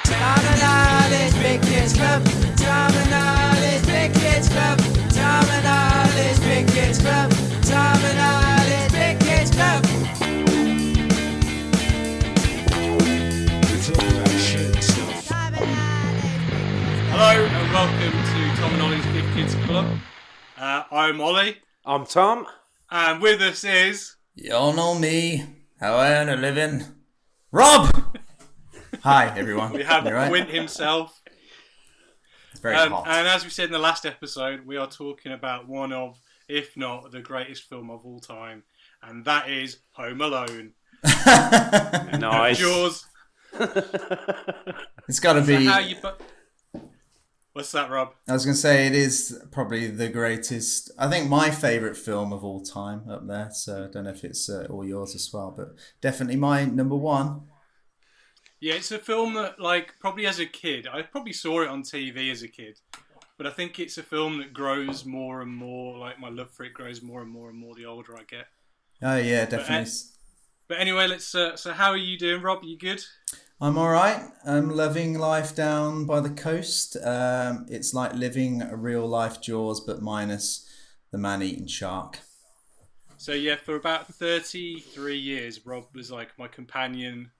Tom and Ollie's Big Kids Club. Tom and Ollie's Big Kids Club. Tom and Ollie's Big Kids Club. Tom and Ollie's Big Kids Club. It's all that shit stuff. Hello and welcome to Tom and Ollie's Big Kids Club. I'm Ollie. I'm Tom. And with us is... Y'all know me, how I earn a living. Rob! Hi, everyone. We have You right? Quint himself. It's very hot. And as we said in the last episode, we are talking about one of, if not the greatest film of all time, and that is Home Alone. Nice. Jules. It's got to be... What's that, Rob? I was going to say, it is probably the greatest... I think my favourite film of all time up there, so I don't know if it's all yours as well, but definitely my number one. Yeah, it's a film that, like, probably as a kid, I probably saw it on TV as a kid, but I think it's a film that grows more and more, like, my love for it grows more and more and more the older I get. Oh, yeah, definitely. But anyway, let's. So how are you doing, Rob? You good? I'm all right. I'm loving life down by the coast. It's like living a real-life Jaws, but minus the man-eating shark. So, yeah, for about 33 years, Rob was, like, my companion.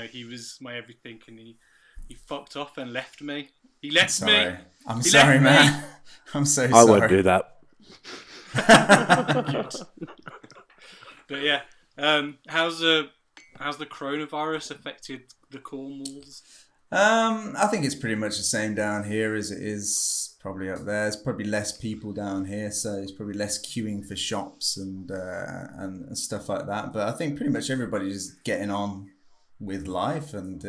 He was my everything, and he fucked off and left me. He left me. I'm sorry, man. I'm so sorry. I won't do that. But yeah, how's the coronavirus affected the Cornwalls? I think it's pretty much the same down here as it is probably up there. There's probably less people down here, so there's probably less queuing for shops and stuff like that. But I think pretty much everybody's getting on with life, and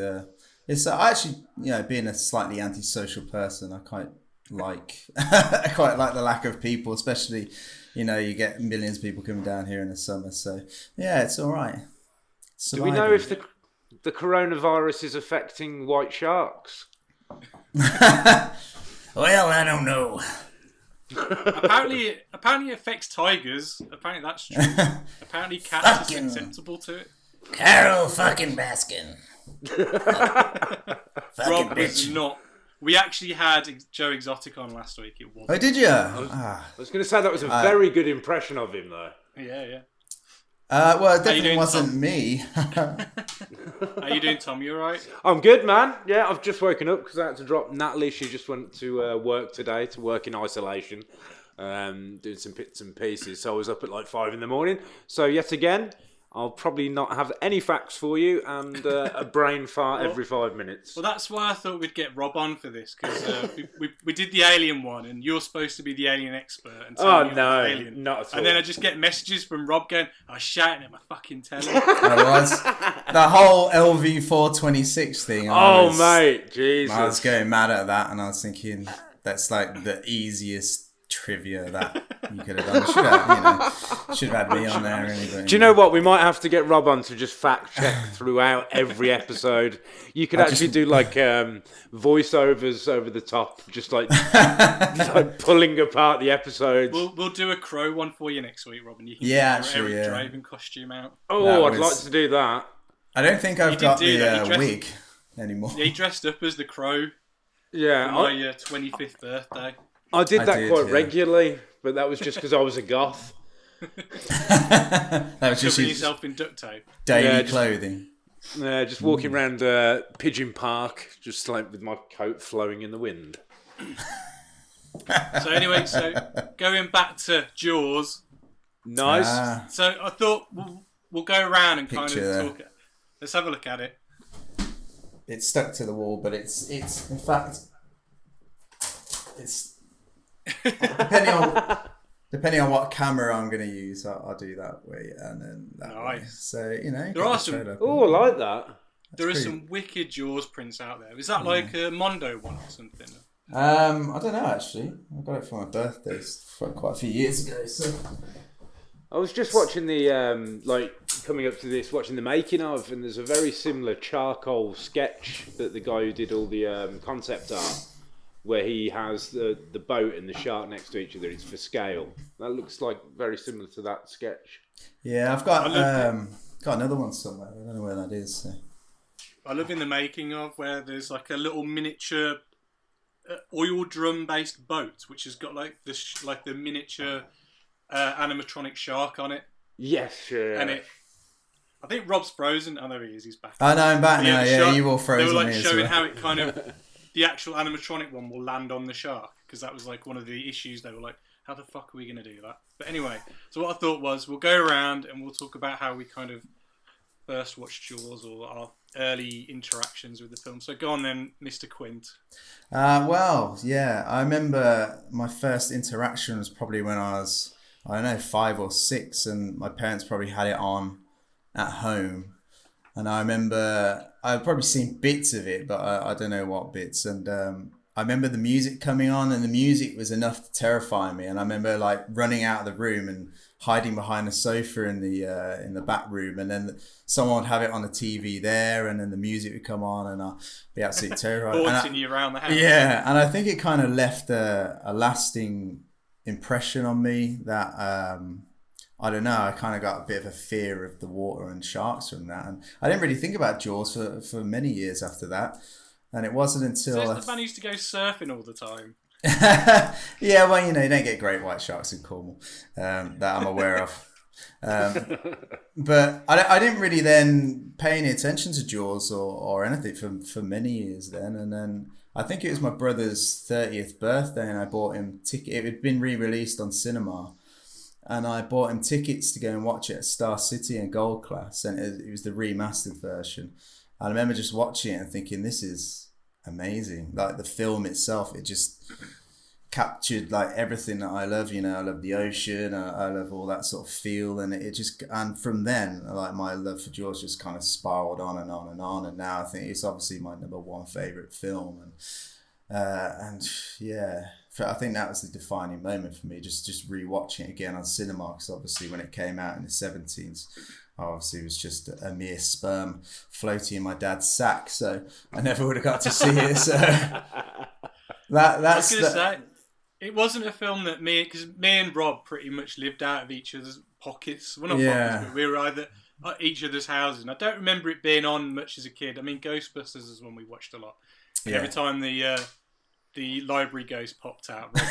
it's actually, being a slightly antisocial person, I quite like the lack of people, especially you get millions of people coming down here in the summer, so yeah, it's all right. Do we know if the coronavirus is affecting white sharks? Well, I don't know. Apparently it affects tigers. Apparently that's true. Apparently cats is acceptable to it. Carol fucking Baskin. Rob was not. We actually had Joe Exotic on last week. It was. Oh, did you? I was going to say that was a very good impression of him, though. Yeah. Well, it definitely doing, wasn't Tom? me. How you doing, Tom? You alright? I'm good, man. Yeah, I've just woken up because I had to drop Natalie. She just went to work today, to work in isolation, doing some bits and pieces. So I was up at like 5 a.m. So yet again, I'll probably not have any facts for you, and a brain fart every 5 minutes. Well, that's why I thought we'd get Rob on for this, because we did the alien one, and you're supposed to be the alien expert. And oh, no, alien. Not at all. And then I just get messages from Rob going, I was shouting at my fucking telly. I was. The whole LV426 thing. Mate, Jesus. I was going mad at that, and I was thinking, that's like the easiest trivia that you could have done. Should have had me on there. Anyway. Do you know what? We might have to get Rob on to just fact check throughout every episode. You could actually do like voiceovers over the top, just like pulling apart the episodes. We'll do a crow one for you next week, Rob, and you can get your Eric Draven costume out. Oh, I'd like to do that. I don't think I've got the wig anymore. Yeah, he dressed up as the crow. Yeah, for my 25th birthday. I did that quite regularly, but that was just because I was a goth. That was just covering yourself in duct tape. Daily clothing. Yeah, just walking around Pigeon Park, just like with my coat flowing in the wind. So anyway, going back to Jaws. Nice. So I thought we'll go around and kind of talk. Let's have a look at it. It's stuck to the wall, but it's in fact, it's depending on what camera I'm going to use, I'll do that way and then that way. So there are some. Oh, I like that. There are some wicked Jaws prints out there. Is that like a Mondo one or something? I don't know actually. I got it for my birthday quite a few years ago. So I was just watching the coming up to this, watching the making of, and there's a very similar charcoal sketch that the guy who did all the concept art, where he has the boat and the shark next to each other. It's for scale. That looks like very similar to that sketch. Yeah, I've got another one somewhere. I don't know where that is. So. I love in the making of where there's like a little miniature oil drum based boat which has got like the miniature animatronic shark on it. Yes, sure. And I think Rob's frozen. I know he is. He's back. I know I'm back But now. the Yeah, shark- you all frozen They were like me as showing well. how it kind of the actual animatronic one will land on the shark because that was like one of the issues. They were like, how the fuck are we going to do that? But anyway, so what I thought was we'll go around and we'll talk about how we kind of first watched Jaws or our early interactions with the film. So go on then, Mr. Quint. Well, yeah, I remember my first interaction was probably when I was, I don't know, 5 or 6, and my parents probably had it on at home. And I remember I've probably seen bits of it, but I don't know what bits. And I remember the music coming on, and the music was enough to terrify me. And I remember like running out of the room and hiding behind the sofa in the back room, and then someone would have it on the TV there, and then the music would come on, and I'd be absolutely terrified. Haunting you around the house. Yeah, and I think it kind of left a lasting impression on me that I don't know, I kind of got a bit of a fear of the water and sharks from that, and I didn't really think about Jaws for many years after that, and it wasn't until So the man used to go surfing all the time. yeah, well, you know, you don't get great white sharks in Cornwall that I'm aware of. But I didn't really then pay any attention to Jaws or anything for many years then. And then I think it was my brother's 30th birthday and I bought him ticket. It had been re-released on cinema. And I bought him tickets to go and watch it at Star City and Gold Class. And it was the remastered version. I remember just watching it and thinking, this is amazing. Like the film itself, it just captured like everything that I love. You know, I love the ocean, I love all that sort of feel, and and from then, like my love for Jaws just kind of spiraled on and on and on, and now I think it's obviously my number one favorite film, and yeah, I think that was the defining moment for me. Just rewatching it again on cinema, because obviously when it came out in the 70s. Obviously, it was just a mere sperm floating in my dad's sack, so I never would have got to see it. So that's. I was going to say, it wasn't a film that because me and Rob pretty much lived out of each other's pockets. Well, not pockets, but we were either at each other's houses. And I don't remember it being on much as a kid. I mean, Ghostbusters is one we watched a lot. And every time the library ghost popped out, Rob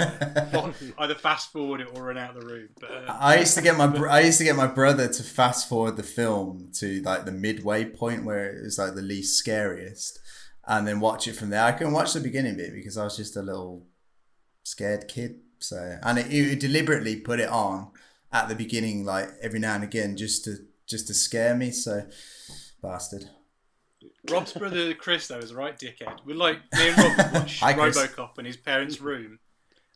had to either fast forward it or run out of the room. But I used to get my brother to fast forward the film to like the midway point where it was like the least scariest, and then watch it from there. I couldn't watch the beginning bit because I was just a little scared kid. So, and it deliberately put it on at the beginning, like every now and again, just to scare me. So, bastard. Rob's brother Chris, though, is a right dickhead. We're like, me and Rob would watch RoboCop in his parents' room,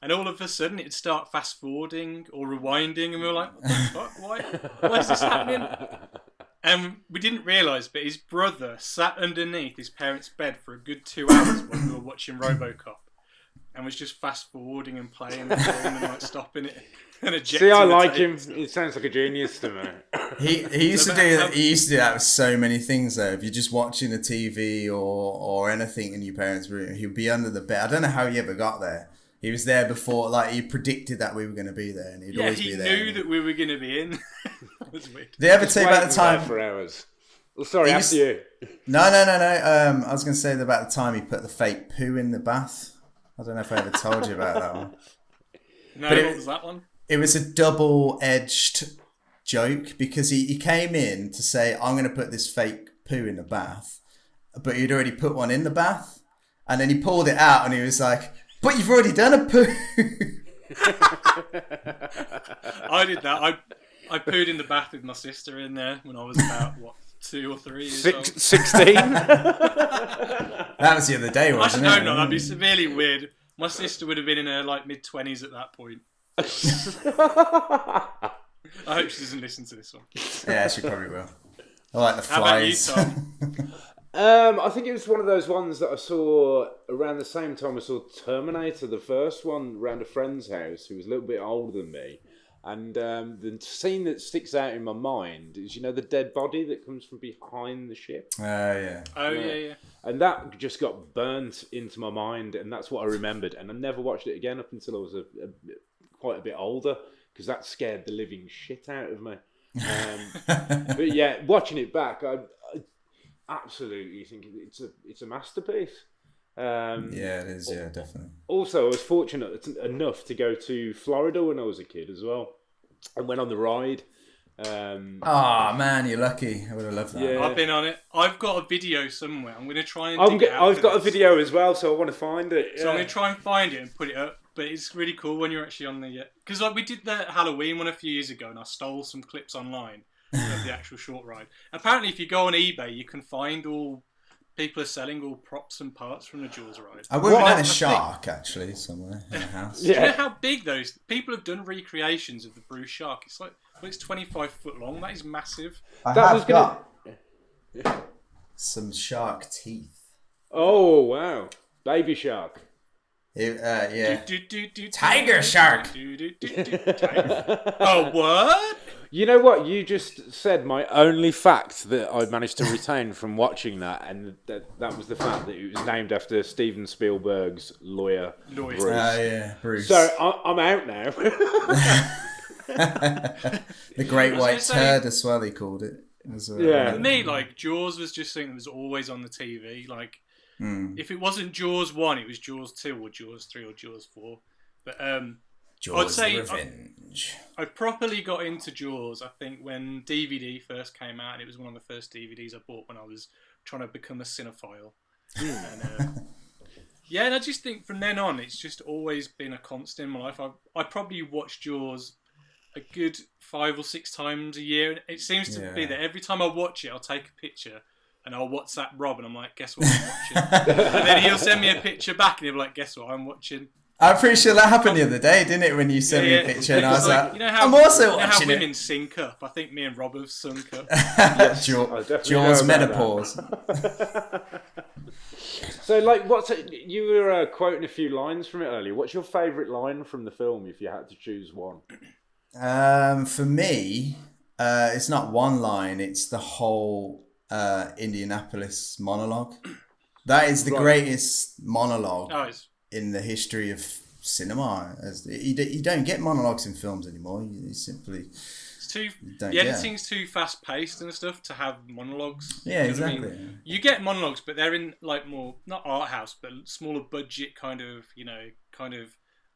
and all of a sudden it'd start fast forwarding or rewinding, and we were like, what the fuck? Why is this happening? And we didn't realise, but his brother sat underneath his parents' bed for a good 2 hours while we were watching RoboCop, and was just fast forwarding and playing the film and like stopping it and ejecting. See, I the like tapes. him. He sounds like a genius to me. He used to do that. He used to do that with so many things though. If you're just watching the TV or anything in your parents' room, he'd be under the bed. I don't know how he ever got there. He was there before, like he predicted that we were going to be there, and he'd always be there. He knew that we were going to be in. That was weird. Did they ever tell you about the time? For hours. Well, sorry, after you. No. I was going to say about the time he put the fake poo in the bath. I don't know if I ever told you about that one. No, But what was that one? It was a double-edged joke because he came in to say, I'm going to put this fake poo in the bath, but he'd already put one in the bath, and then he pulled it out and he was like, but you've already done a poo. I did that. I pooed in the bath with my sister in there when I was about, 2 or 3 years old. 16? That was the other day, wasn't it? No, that'd be severely weird. My sister would have been in her mid-20s at that point. I hope she doesn't listen to this one. Yeah, she probably will. I like the How about you, flies. Tom? I think it was one of those ones that I saw around the same time I saw Terminator, the first one, around a friend's house who was a little bit older than me. And the scene that sticks out in my mind is, the dead body that comes from behind the ship. Yeah. Oh, yeah. And that just got burnt into my mind, and that's what I remembered. And I never watched it again up until I was quite a bit older, because that scared the living shit out of me. But yeah, watching it back, absolutely think it's a masterpiece. Yeah, it is. Yeah, definitely. Also, I was fortunate enough to go to Florida when I was a kid as well, and went on the ride. Oh man, you're lucky. I would have loved that. Yeah. I've been on it. I've got a video somewhere. I'm going to try and dig it out. I've got a video as well, so I want to find it. So I'm going to try and find it and put it up. But it's really cool when you're actually on the... Because we did the Halloween one a few years ago, and I stole some clips online of the actual short ride. Apparently, if you go on eBay, you can find people are selling all props and parts from the Jules ride. I wouldn't mind a shark, actually, somewhere in the house. Do you know how big those... People have done recreations of the Bruce shark. It's like... Well, it's 25 foot long. That is massive. I have got some shark teeth. Oh, wow. Baby shark. Yeah. Tiger shark. Oh, what? You know what? You just said my only fact that I managed to retain from watching that, and that was the fact that it was named after Steven Spielberg's lawyer. Bruce. Yeah, Bruce. So I'm out now. The Great White Turd as well, he called it. Yeah. For me, like, Jaws was just something that was always on the TV. Like, if it wasn't Jaws 1, it was Jaws 2 or Jaws 3 or Jaws 4. But Jaws I'd say Revenge. I properly got into Jaws, I think, when DVD first came out, and it was one of the first DVDs I bought when I was trying to become a cinephile. And, yeah, and I just think from then on, it's just always been a constant in my life. I probably watch Jaws a good 5 or 6 times a year, and it seems to be that every time I watch it, I'll take a picture and I'll WhatsApp Rob, and I'm like, guess what I'm watching? And then he'll send me a picture back, and he'll be like, guess what I'm watching? I'm pretty sure that happened the other day, didn't it? When you sent me a picture, and I was like, you know how, I'm also you know how watching women it. sync up? I think me and Rob have sunk up. Jaws menopause. So, like, you were quoting a few lines from it earlier. What's your favourite line from the film, if you had to choose one? For me, it's not one line, it's the whole Indianapolis monologue. That is the greatest monologue in the history of cinema. You don't get monologues in films anymore. You simply... The editing's too fast paced and stuff to have monologues. Yeah, exactly. I mean? You get monologues, but they're in like more, not art house, but smaller budget kind of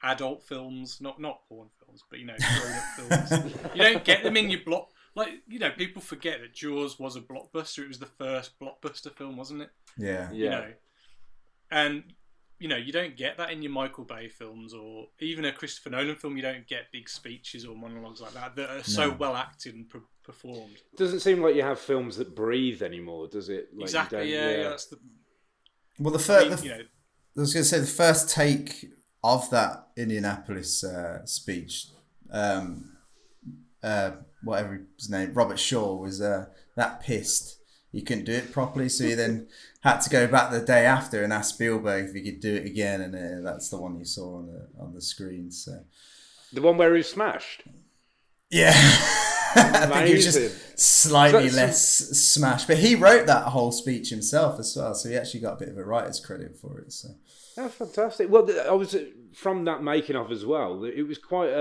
adult films, not porn films, but grown up films. You don't get them in your block. Like, people forget that Jaws was a blockbuster. It was the first blockbuster film, wasn't it? Yeah. And you don't get that in your Michael Bay films, or even a Christopher Nolan film. You don't get big speeches or monologues like that are so well acted and performed. It doesn't seem like you have films that breathe anymore, does it? Like, exactly. Yeah. That's the. Well, I was going to say the first take of that Indianapolis speech, whatever his name, Robert Shaw, was that pissed he couldn't do it properly, so he then had to go back the day after and ask Spielberg if he could do it again, and that's the one you saw on the screen. So the one where he was smashed. Yeah, I think he was just slightly less smashed, but he wrote that whole speech himself as well, so he actually got a bit of a writer's credit for it. So that's fantastic. Well, I was from that making of as well. It was quite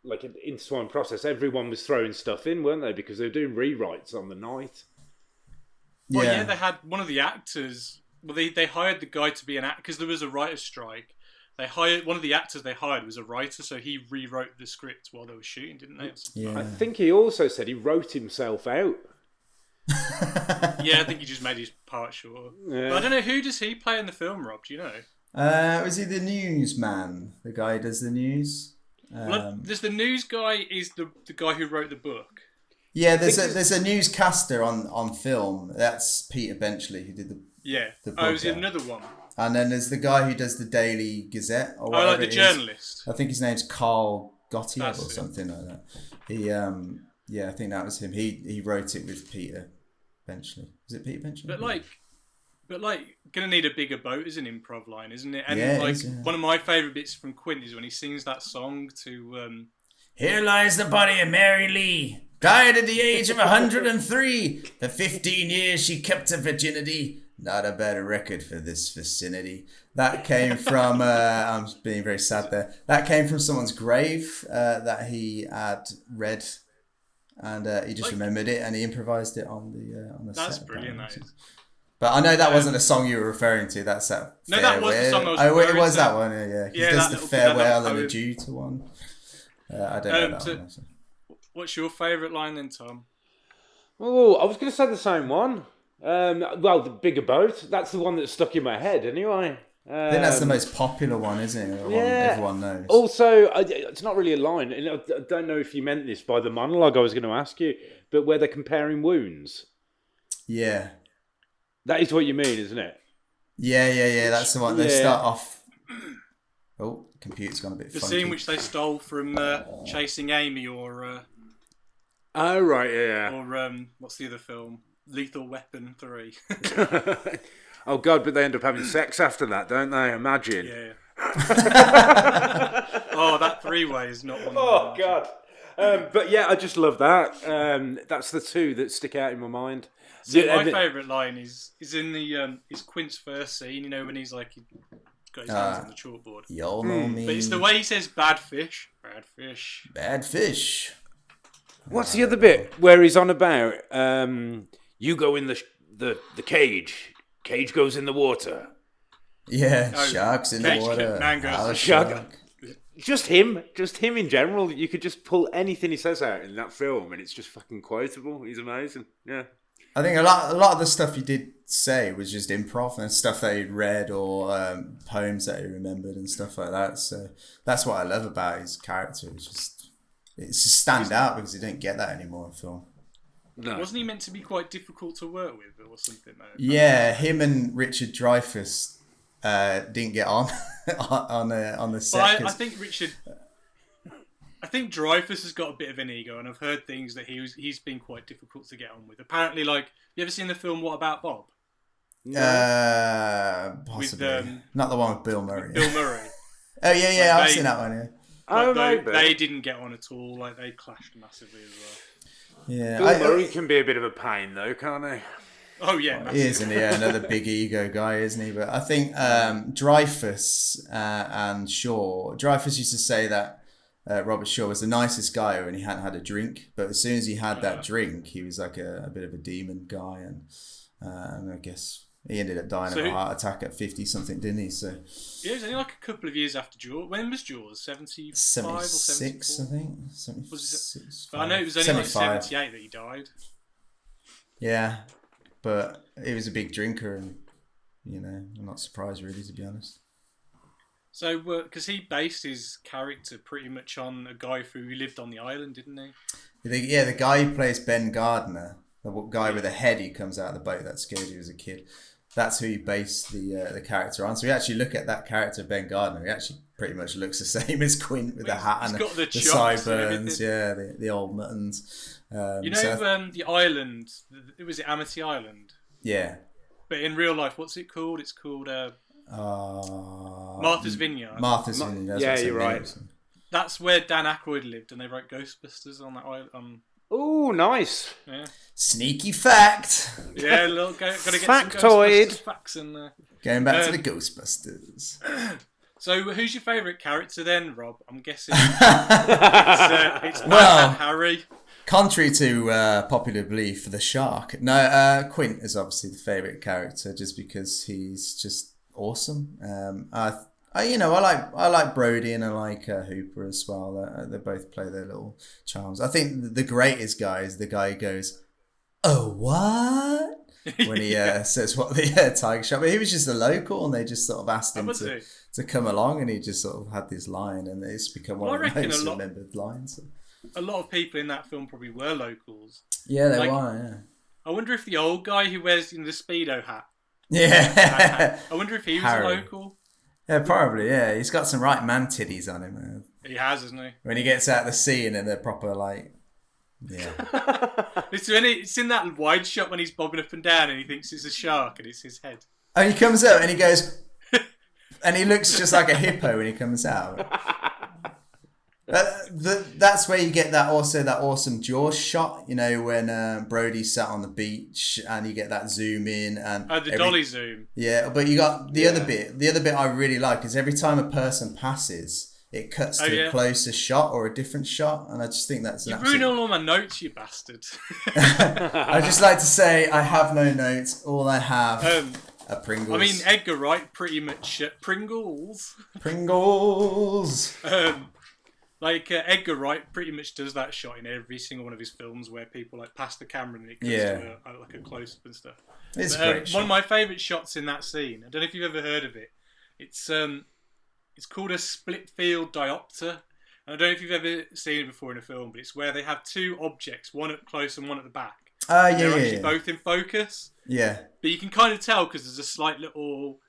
like an intertwined process. Everyone was throwing stuff in, weren't they? Because they were doing rewrites on the night. Well, yeah, they had one of the actors. Well, they hired the guy to be an actor because there was a writer's strike. They hired one of the actors they hired was a writer, so he rewrote the script while they were shooting, didn't they? Yeah. I think he also said he wrote himself out. Yeah, I think he just made his part shorter. Yeah. But I don't know, who does he play in the film, Rob? Do you know? Was he the newsman? The guy who does the news? There's the news guy is the guy who wrote the book. Yeah, there's a newscaster on film. That's Peter Benchley who did the book. Oh, is it another one? And then there's the guy who does the Daily Gazette or whatever. Oh, like the journalist. I think his name's Carl Gottlieb or something like that. He I think that was him. He wrote it with Peter Benchley. Is it Peter Benchley? But gonna need a bigger boat is an improv line, isn't it? And yeah, one of my favourite bits from Quint is when he sings that song to Here lies the body of Mary Lee, died at the age of 103. For 15 years she kept her virginity. Not a bad record for this vicinity. That came from I'm being very sad there. That came from someone's grave that he had read and he just remembered it and he improvised it on the set. That's brilliant, that is. But I know that wasn't a song you were referring to. That's that. No, that was the song I was referring to. Oh, it was to. that one. Yeah. Yeah, There's the farewell and the poem. due to one. I don't know that one. Actually. What's your favourite line then, Tom? Oh, I was going to say the same one. Well, the bigger boat. That's the one that stuck in my head, anyway. I think that's the most popular one, isn't it? The one everyone knows. Also, it's not really a line. And I don't know if you meant this by the monologue I was going to ask you, but where they're comparing wounds. Yeah. That is what you mean, isn't it? Yeah. That's the one. They start off. Oh, computer's gone a bit funky. The scene which they stole from Chasing Amy or... Oh, right, yeah. Or what's the other film? Lethal Weapon 3. Oh, God, but they end up having sex after that, don't they? Imagine. Yeah. Oh, that three-way is not one. Oh, God. But yeah, I just love that. That's the two that stick out in my mind. So my favourite line is in the is Quint's first scene, when he's like got his hands on the chalkboard. Y'all know me. But it's the way he says bad fish. Bad fish. Bad fish. What's the other bit where he's on about you go in the cage, cage goes in the water. Yeah, sharks in the water. Mangoes. Shark. Just him in general. You could just pull anything he says out in that film, and it's just fucking quotable. He's amazing. Yeah. I think a lot of the stuff he did say was just improv and stuff that he'd read or poems that he remembered and stuff like that. So that's what I love about his character. It's just stand out because you don't get that anymore in film. No. Wasn't he meant to be quite difficult to work with or something? Though? Yeah, him and Richard Dreyfuss didn't get on on the set. I think Dreyfuss has got a bit of an ego, and I've heard things that he's been quite difficult to get on with. Apparently, you ever seen the film What About Bob? Possibly. With, not the one with Bill Murray. Bill Murray. Oh yeah, I've seen that one. Yeah. They didn't get on at all. They clashed massively as well. Yeah, Bill Murray can be a bit of a pain though, can't he? Oh yeah, he isn't he? Yeah, another big ego guy, isn't he? But I think Dreyfuss and Shaw. Dreyfuss used to say that Robert Shaw was the nicest guy when he hadn't had a drink, but as soon as he had that drink, he was like a bit of a demon guy, and I guess he ended up dying of a heart attack at 50-something, didn't he? So yeah, it was only like a couple of years after Jaws. When was Jaws? 75 or 76, I think. 76. But I know it was only 78 that he died. Yeah, but he was a big drinker, and I'm not surprised really, to be honest. So, because he based his character pretty much on a guy who lived on the island, didn't he? Yeah, the guy who plays Ben Gardner, the guy with the head who comes out of the boat that scared you as a kid, that's who he based the character on. So we actually look at that character, Ben Gardner, he actually pretty much looks the same as Quint with the hat and the sideburns, the old muttons. The island, was it Amity Island? Yeah. But in real life, what's it called? It's called... Martha's Vineyard. Martha's Vineyard. Yeah, you're right. That's where Dan Aykroyd lived, and they wrote Ghostbusters on that island. Oh, nice. Yeah. Sneaky fact. Yeah, got to get Factoid. some Ghostbusters facts in there. Going back to the Ghostbusters. So, who's your favourite character then, Rob? I'm guessing it's Harry. Contrary to popular belief, the shark. No, Quint is obviously the favourite character, just because he's just awesome. I like Brody and I like Hooper as well. They both play their little charms. I think the greatest guy is the guy who goes, "Oh, what?" when he says what the tiger shark. But he was just a local, and they just sort of asked him to come along, and he just sort of had this line, and it's become one of the most remembered lines. A lot of people in that film probably were locals. Yeah, they were. Yeah. I wonder if the old guy who wears the Speedo hat. Yeah. I wonder if he was Harry. a local. Yeah, probably, yeah. He's got some right man titties on him, man. He has, hasn't he? When he gets out of the sea and they're proper, yeah. It's in that wide shot when he's bobbing up and down and he thinks it's a shark and it's his head. And he comes out and he goes, and he looks just like a hippo when he comes out. That's where you get that awesome Jaws shot, when Brody sat on the beach and you get that zoom in and the dolly zoom. Yeah, but you got the other bit. The other bit I really like is every time a person passes, it cuts to a closer shot or a different shot, and I just think that's you ruined all my notes, you bastard. I just like to say I have no notes. All I have are Pringles. I mean, Edgar Wright pretty much Pringles. Edgar Wright pretty much does that shot in every single one of his films where people like pass the camera and it goes to like a close up and stuff. It's a great shot. One of my favourite shots in that scene. I don't know if you've ever heard of it. It's called a split field diopter. And I don't know if you've ever seen it before in a film, but it's where they have two objects, one up close and one at the back. They're actually both in focus. Yeah. But you can kind of tell because there's a slight little...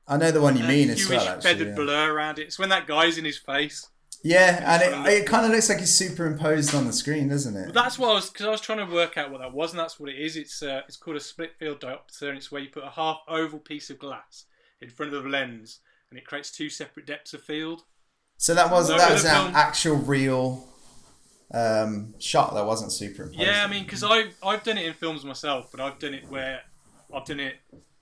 I know the one you mean as well, actually. Feathered blur around it. It's when that guy's in his face. Yeah, and it kind of looks like it's superimposed on the screen, doesn't it? Well, that's what I was trying to work out what that was, and that's what it is. It's called a split field diopter, and it's where you put a half oval piece of glass in front of the lens, and it creates two separate depths of field. So that was an actual real shot that wasn't superimposed. Yeah, I mean, because I've done it in films myself, but I've done it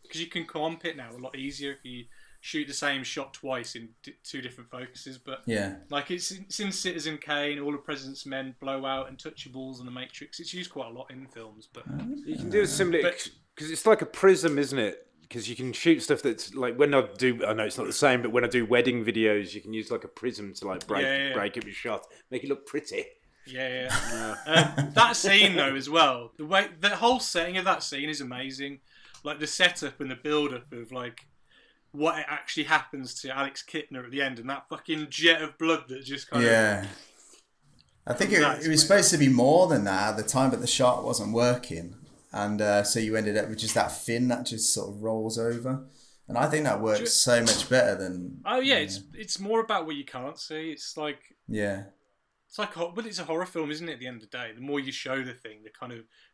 because you can comp it now a lot easier if you shoot the same shot twice in two different focuses. But like it's in Citizen Kane, All the President's Men, Blowout, and Touchables, and The Matrix. It's used quite a lot in films, but you can do a similar because it's like a prism, isn't it? Because you can shoot stuff that's like I know it's not the same, but when I do wedding videos, you can use like a prism to like break up your shot, make it look pretty. That scene though as well, the whole setting of that scene is amazing. Like the setup and the build up of like what actually happens to Alex Kittner at the end, and that fucking jet of blood that just kind of... I think it was supposed to be more than that at the time, but the shot wasn't working. And so you ended up with just that fin that just sort of rolls over. And I think that works so much better than... Oh, yeah, it's more about what you can't see. It's like... Yeah. It's like... Well, it's a horror film, isn't it, at the end of the day? The more you show the thing,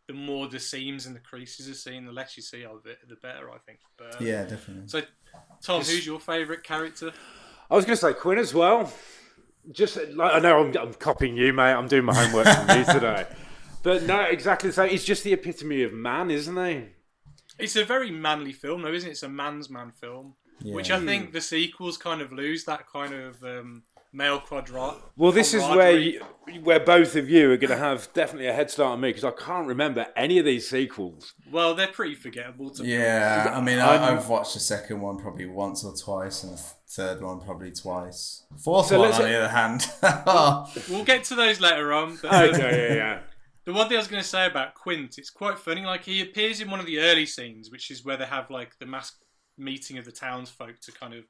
the more the seams and the creases are seen, the less you see of it, the better, I think. But, yeah, definitely. So, Tom, who's your favourite character? I was going to say Quinn as well. Just like I know I'm copying you, mate. I'm doing my homework from you today. But no, exactly the same. He's just the epitome of man, isn't he? It's a very manly film, though, isn't it? It's a man's man film, which I think the sequels kind of lose that kind of male quadrat. Well, this is where both of you are going to have definitely a head start on me because I can't remember any of these sequels. Well, they're pretty forgettable. I mean, I've watched the second one probably once or twice, and the third one probably twice. Fourth one, on the other hand. We'll get to those later on. But, yeah. The one thing I was going to say about Quint, it's quite funny. Like he appears in one of the early scenes, which is where they have like the mass meeting of the townsfolk to kind of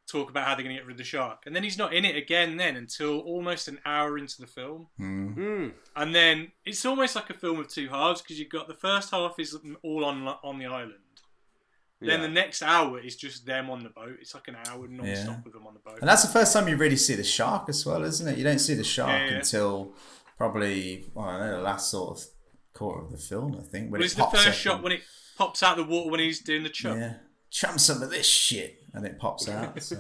talk about how they're going to get rid of the shark, and then he's not in it again then until almost an hour into the film. And then it's almost like a film of two halves because you've got the first half is all on the island. Then the next hour is just them on the boat. It's like an hour non-stop with them on the boat. And that's the first time you really see the shark as well, isn't it? You don't see the shark until probably, I don't know, the last sort of quarter of the film, I think. It's the first shot when it pops out of the water when he's doing the chum. Yeah. Chum some of this shit. And it pops out. So.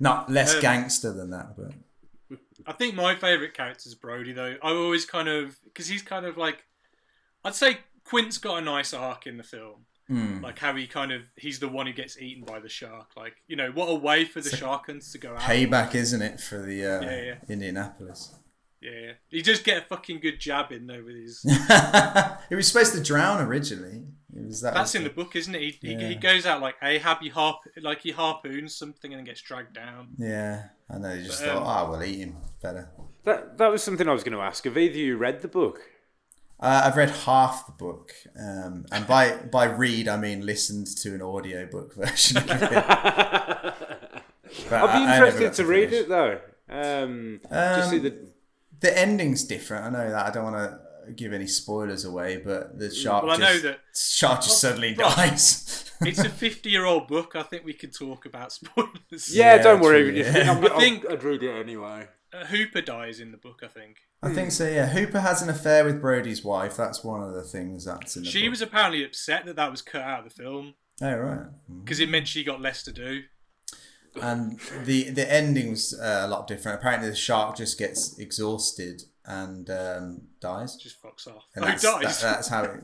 Not less gangster than that, but... I think my favourite character is Brody, though. I always kind of... Because he's kind of like... I'd say Quint's got a nice arc in the film. Like how he's the one who gets eaten by the shark. Like, you know, what a way for the shark hunters to go out. Payback, isn't it, for the Indianapolis. Yeah. He just get a fucking good jab in there with his... He was supposed to drown originally. That's in the book, isn't it? He goes out like Ahab, he harpoons something and then gets dragged down. Yeah, I know. He just thought, we'll eat him better. That was something I was going to ask. Have either of you read the book? I've read half the book, and by read I mean listened to an audiobook version of it. I'd be interested to read it though. Just see the ending's different. I know that. I don't want to give any spoilers away, but the shark shark just suddenly dies. It's a 50-year-old book. I think we can talk about spoilers. Yeah, don't worry. True, yeah. I think I'd read it anyway. Hooper dies in the book, I think. I think so, yeah. Hooper has an affair with Brody's wife. That's one of the things that's in the book. She was apparently upset that was cut out of the film. Oh, right. Because it meant she got less to do. And the ending was a lot different. Apparently the shark just gets exhausted and dies. Just fucks off. And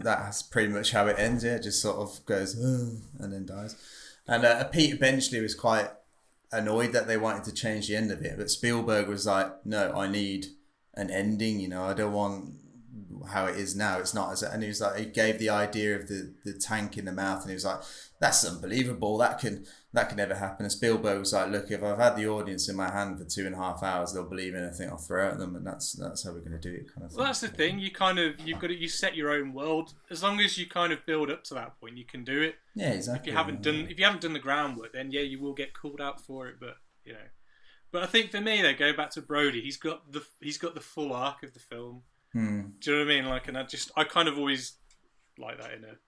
that's pretty much how it ends. Yeah, it just sort of goes and then dies. And Peter Benchley was quite annoyed that they wanted to change the end of it. But Spielberg was like, no, I need an ending. You know, I don't want how it is now. It's not as, and he was like, he gave the idea of the tank in the mouth, and he was like, that's unbelievable. That can never happen. And Spielberg was like, look, if I've had the audience in my hand for 2.5 hours, they'll believe anything I'll throw at them, and that's how we're going to do it. Kind of thing. Well, that's the thing. You set your own world. As long as you kind of build up to that point, you can do it. Yeah, exactly. If you haven't done the groundwork, then yeah, you will get called out for it. But you know, but I think for me, they go back to Brody. He's got the full arc of the film. Do you know what I mean? Like, and I kind of always like that in a.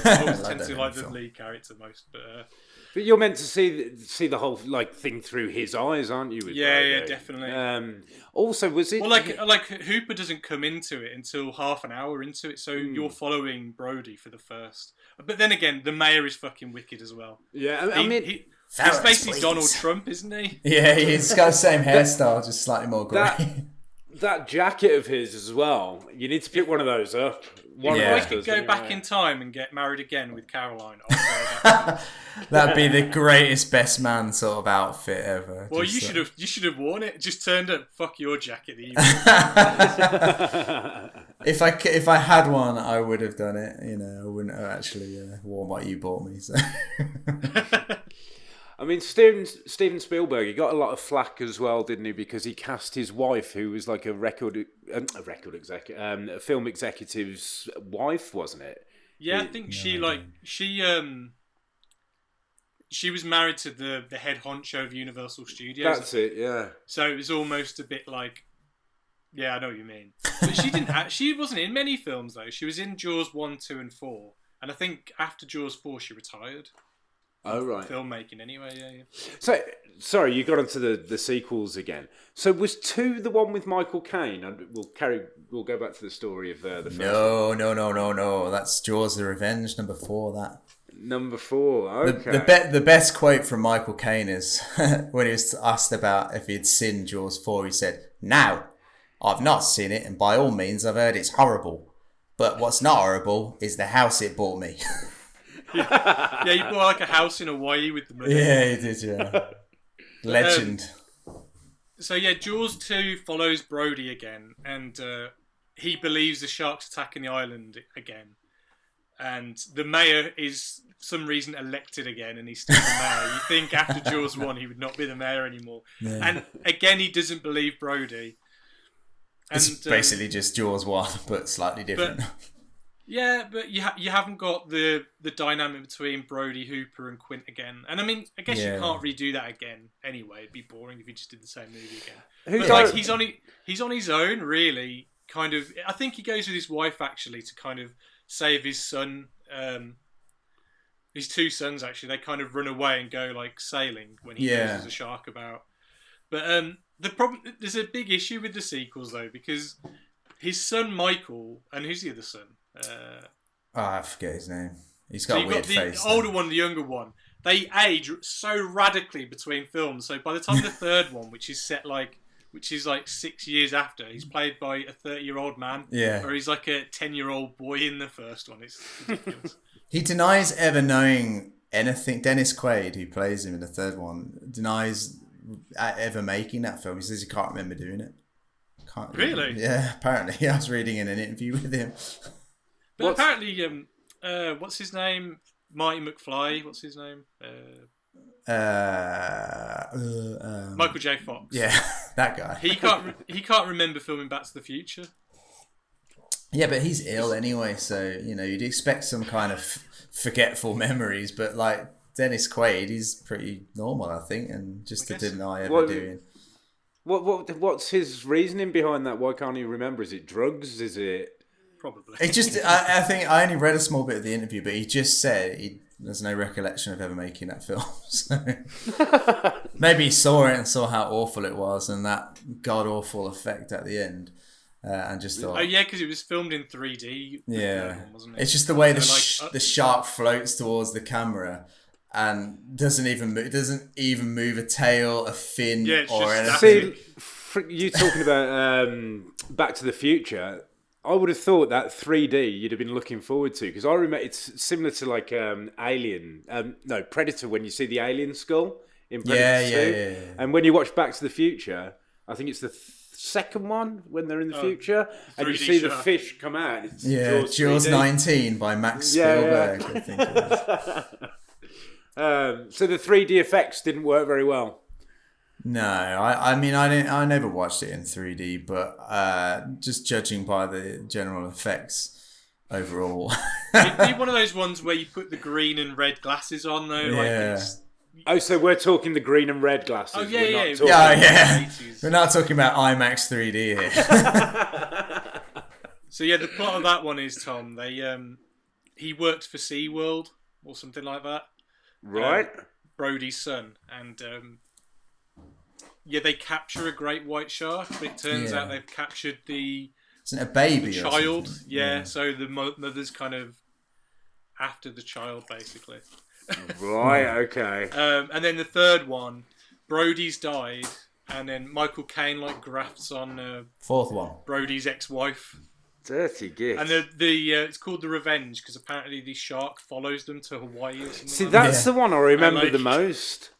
I always tend to like the lead character most, but you're meant to see the whole like thing through his eyes, aren't you? Yeah, definitely. Also, was it like Hooper doesn't come into it until half an hour into it, so you're following Brody for the first. But then again, the mayor is fucking wicked as well. Yeah, I mean, he's basically Donald Trump, isn't he? Yeah, he's got the same hairstyle, just slightly more grey. That jacket of his as well. You need to pick one of those up. If I could go back in time and get married again with Caroline, that'd be the greatest best man sort of outfit ever. Well, you should have worn it. Just turned up. Fuck your jacket. If I had one, I would have done it. You know, I wouldn't have actually worn what you bought me. So. I mean, Steven Spielberg, he got a lot of flack as well, didn't he? Because he cast his wife, who was like a film executive's wife, wasn't it? Yeah, I think she was married to the head honcho of Universal Studios. That's it, yeah. So it was almost a bit like, yeah, I know what you mean. But she wasn't in many films though. She was in Jaws 1, 2, and 4, and I think after Jaws 4 she retired. Oh, right. Filmmaking, anyway, yeah. So, sorry, you got onto the sequels again. So, was 2 the one with Michael Caine? And we'll go back to the story of the first one. No. That's Jaws: The Revenge, number 4. That number 4. Okay. The best quote from Michael Caine is when he was asked about if he'd seen Jaws 4. He said, "No, I've not seen it, and by all means, I've heard it's horrible. But what's not horrible is the house it bought me." Yeah, you bought like a house in Hawaii with the money. Yeah, he did, yeah. Legend. So yeah, Jaws 2 follows Brody again, and he believes the shark's attacking the island again. And the mayor is, for some reason, elected again, and he's still the mayor. You think after Jaws 1 he would not be the mayor anymore. Yeah. And again, he doesn't believe Brody. And, it's basically just Jaws 1, but slightly different. Yeah, but you haven't got the dynamic between Brody, Hooper, and Quint again. And I mean, I guess you can't redo that again anyway. It'd be boring if you just did the same movie again. But like, he's on his own, really. Kind of. I think he goes with his wife actually to kind of save his son. His 2 sons actually. They kind of run away and go like sailing when he goes as a shark about. But the problem, there's a big issue with the sequels though, because his son Michael, and who's the other son? I forget his name. He's got a weird face. The older one, the younger one. They age so radically between films. So by the time the third one, which is like 6 years after, he's played by a 30-year-old man. Yeah. Or he's like a 10-year-old boy in the first one. It's ridiculous. He denies ever knowing anything. Dennis Quaid, who plays him in the third one, denies ever making that film. He says he can't remember doing it. Really? Yeah, apparently. I was reading in an interview with him. But apparently, what's his name? Marty McFly. What's his name? Michael J. Fox. Yeah, that guy. He can't remember filming Back to the Future. Yeah, but he's ill anyway, so you'd expect some kind of forgetful memories. But like Dennis Quaid, he's pretty normal, I think, and just to deny ever doing. What's his reasoning behind that? Why can't he remember? Is it drugs? Is it? Probably. It just, I think I only read a small bit of the interview, but he just said there's no recollection of ever making that film. So maybe he saw it and saw how awful it was and that god awful effect at the end, and just thought. Oh yeah, because it was filmed in 3D. Yeah, wasn't it? It's just the way the shark floats towards the camera and doesn't even move a tail, a fin, or anything. See, you talking about Back to the Future. I would have thought that 3D you'd have been looking forward to, because I remember it's similar to like Predator, when you see the alien skull in Predator 2. Yeah. And when you watch Back to the Future, I think it's the second one when they're in the future, and you 3D see the shark. fish come out. It's Jaws 3D. 19 by Max Spielberg, I think it was. So the 3D effects didn't work very well. No, I mean, I never watched it in 3D, but just judging by the general effects overall. It'd be one of those ones where you put the green and red glasses on, though. Yeah. So we're talking the green and red glasses. Oh, yeah, We're yeah. not talking- Yeah. 80s. We're not talking about IMAX 3D here. So yeah, the plot of that one is, Tom, he works for SeaWorld or something like that. Right. Brody's son. And they capture a great white shark, but it turns out they've captured the Isn't it a baby or child. something? Yeah, so the mother's kind of after the child, basically. Right, okay. And then the third one, Brody's died, and then Michael Caine grafts on Fourth one. Brody's ex-wife. Dirty git. And it's called The Revenge, because apparently the shark follows them to Hawaii or something. See, like that's Yeah. the one I remember like- the most.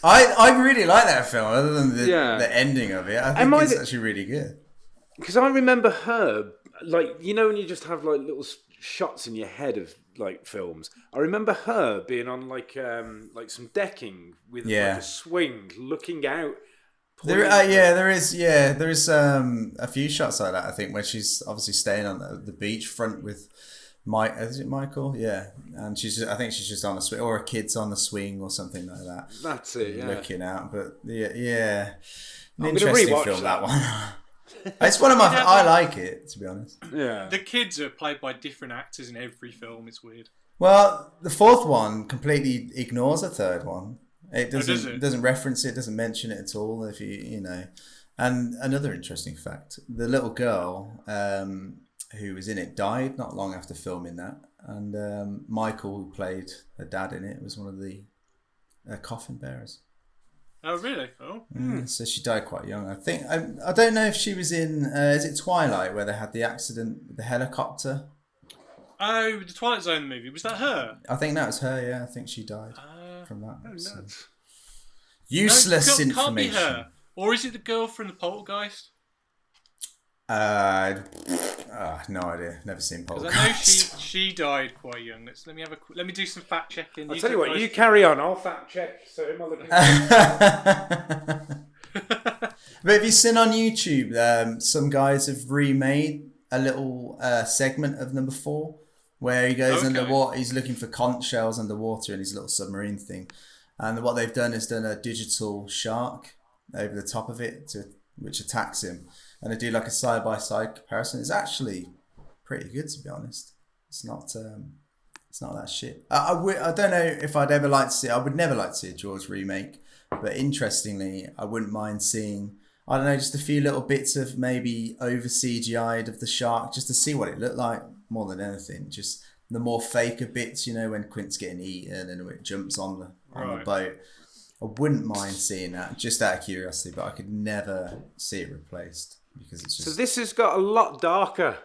I really like that film, other than the Yeah. ending of it. I think Am I it's the- actually really good. Because I remember her, when you just have little shots in your head of films. I remember her being on some decking with a swing, looking out. There is a few shots like that. I think where she's obviously staying on the beachfront with Mike. Is it Michael? Yeah, and I think she's just on a swing, or a kid's on the swing or something like that. That's it. Yeah. Looking out, but an gonna interesting rewatch film that. that one. It's one of my. I like it, to be honest. Yeah. The kids are played by different actors in every film. It's weird. Well, the fourth one completely ignores the third one. It does doesn't it? doesn't reference it, doesn't mention it at all. If you know, and another interesting fact: the little girl who was in it died not long after filming that, and Michael, who played her dad in it, was one of the coffin bearers. Oh, really? Oh. So she died quite young. I think I don't know if she was in. Is it Twilight where they had the accident with the helicopter? Oh, the Twilight Zone movie. Was that her? I think that was her. Yeah, I think she died from that. Oh, so. nuts. Useless Can't be information. her. Or is it the girl from the Poltergeist? No idea. Never seen Because I know Poltergeist. she died quite young. Let me do some fact checking. I'll tell you what, you carry on. I'll fact check. So am I looking But have you seen on YouTube? Some guys have remade a little segment of number 4 where he goes underwater. He's looking for conch shells underwater in his little submarine thing, and what they've done is done a digital shark over the top of it which attacks him, and they do a side-by-side comparison. It's actually pretty good, to be honest. It's not that shit. I don't know if I'd ever like to see. I would never like to see a Jaws remake, but interestingly, I wouldn't mind seeing, I don't know, just a few little bits of maybe over CGI'd of the shark, just to see what it looked like more than anything. Just the more faker bits, when Quint's getting eaten and it jumps on the boat. I wouldn't mind seeing that, just out of curiosity, but I could never see it replaced because it's just. So this has got a lot darker.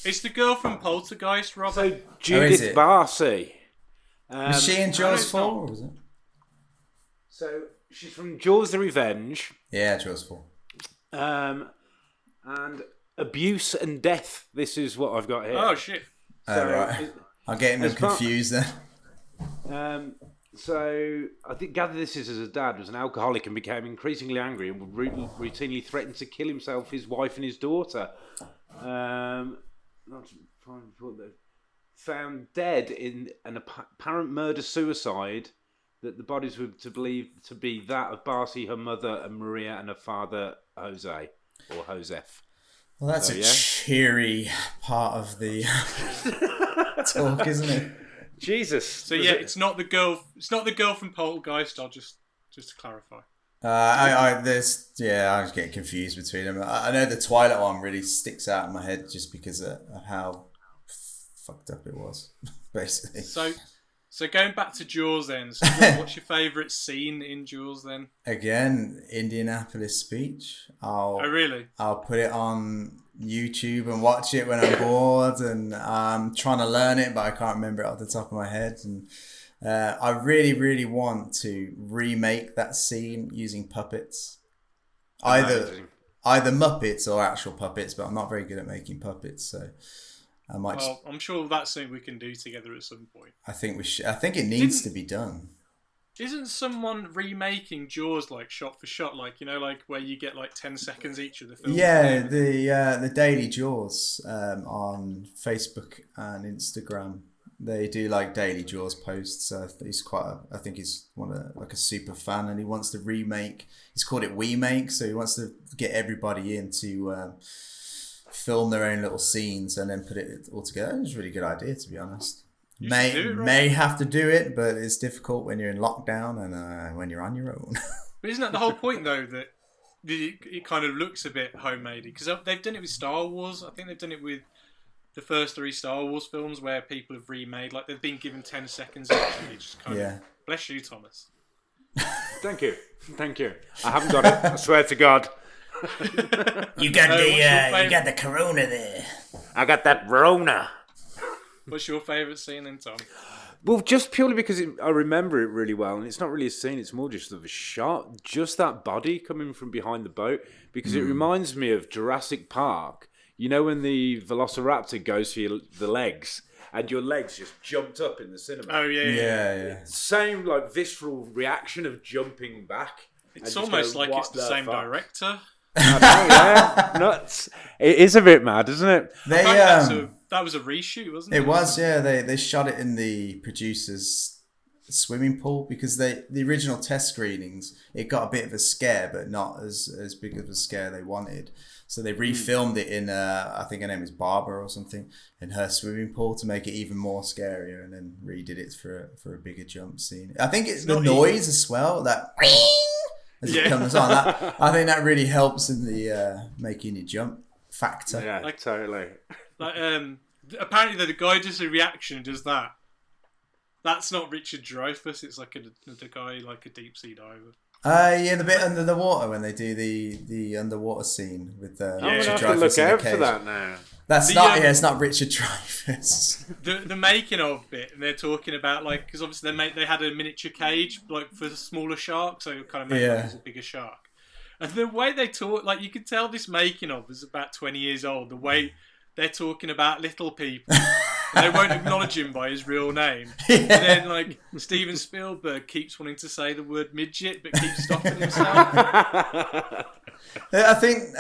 It's the girl from Poltergeist, Rob. So Judith Barcy. Was she in Jaws 4, or was it? So she's from Jaws the Revenge. Yeah, Jaws 4. And Abuse and Death. This is what I've got here. Oh, shit. Right. I'm getting them confused then. So I gather this is as a dad was an alcoholic and became increasingly angry and would routinely threaten to kill himself, his wife, and his daughter. Found dead in an apparent murder-suicide that the bodies were believed to be that of Barcy, her mother, and Maria, and her father, Jose, or Joseph. Well, that's cheery part of the talk, isn't it? Jesus. So it's not the girl. It's not the girl from Poltergeist. I'll just to clarify. I was getting confused between them. I know the Twilight one really sticks out in my head just because of how fucked up it was, basically. So going back to Jaws then. So what's your favourite scene in Jaws then? Again, Indianapolis speech. Really? I'll put it on YouTube and watch it when I'm bored, and I'm trying to learn it, but I can't remember it off the top of my head. And I really, really want to remake that scene using puppets. Amazing. Either Muppets or actual puppets, but I'm not very good at making puppets, so I might. Well, I'm sure that's something we can do together at some point. I think we should. I think it needs to be done. Isn't someone remaking Jaws like shot for shot, like like where you get like 10 seconds each of the films? Yeah, the Daily Jaws on Facebook and Instagram. They do like daily Jaws posts. He's I think he's like a super fan, and he wants to remake. He's called it We Make, so he wants to get everybody in to film their own little scenes and then put it all together. It was a really good idea, to be honest. May have to do it, but it's difficult when you're in lockdown and when you're on your own. But isn't that the whole point though, that it kind of looks a bit homemade? Because they've done it with Star Wars. I think they've done it with the first 3 Star Wars films where people have remade, like they've been given 10 seconds each. Just kind of, bless you, Thomas. Thank you. I haven't got it. I swear to God. You got the corona there. I got that Rona. What's your favourite scene then, Tom? Well, just purely because I remember it really well, and it's not really a scene, it's more just of a shot, just that body coming from behind the boat, because it reminds me of Jurassic Park. You know when the Velociraptor goes for the legs, and your legs just jumped up in the cinema? Oh, yeah. Same, like, visceral reaction of jumping back. It's almost like it's the same director. I know, nuts. It is a bit mad, isn't it? That was a reshoot, wasn't it? It was, yeah. They shot it in the producer's swimming pool because the original test screenings, it got a bit of a scare, but not as big of a scare they wanted. So they refilmed it in, I think her name is Barbara or something, in her swimming pool to make it even more scarier, and then redid it for a bigger jump scene. I think it's the noise as well, that as it comes on. I think that really helps in the making you jump factor. Yeah, totally. Like, apparently the guy does a reaction and does that. That's not Richard Dreyfuss. It's like the guy, like a deep sea diver. Yeah, the bit under the water when they do the underwater scene with Richard Dreyfuss. Look in out the cage. for that now. It's not Richard Dreyfuss. The making of bit, and they're talking about like, because obviously they had a miniature cage like for the smaller sharks, so it kind of made it as a bigger shark. And the way they talk, like you could tell this making of was about 20 years old. The way they're talking about little people. They won't acknowledge him by his real name. Yeah. And then, like, Steven Spielberg keeps wanting to say the word midget, but keeps stopping himself. I think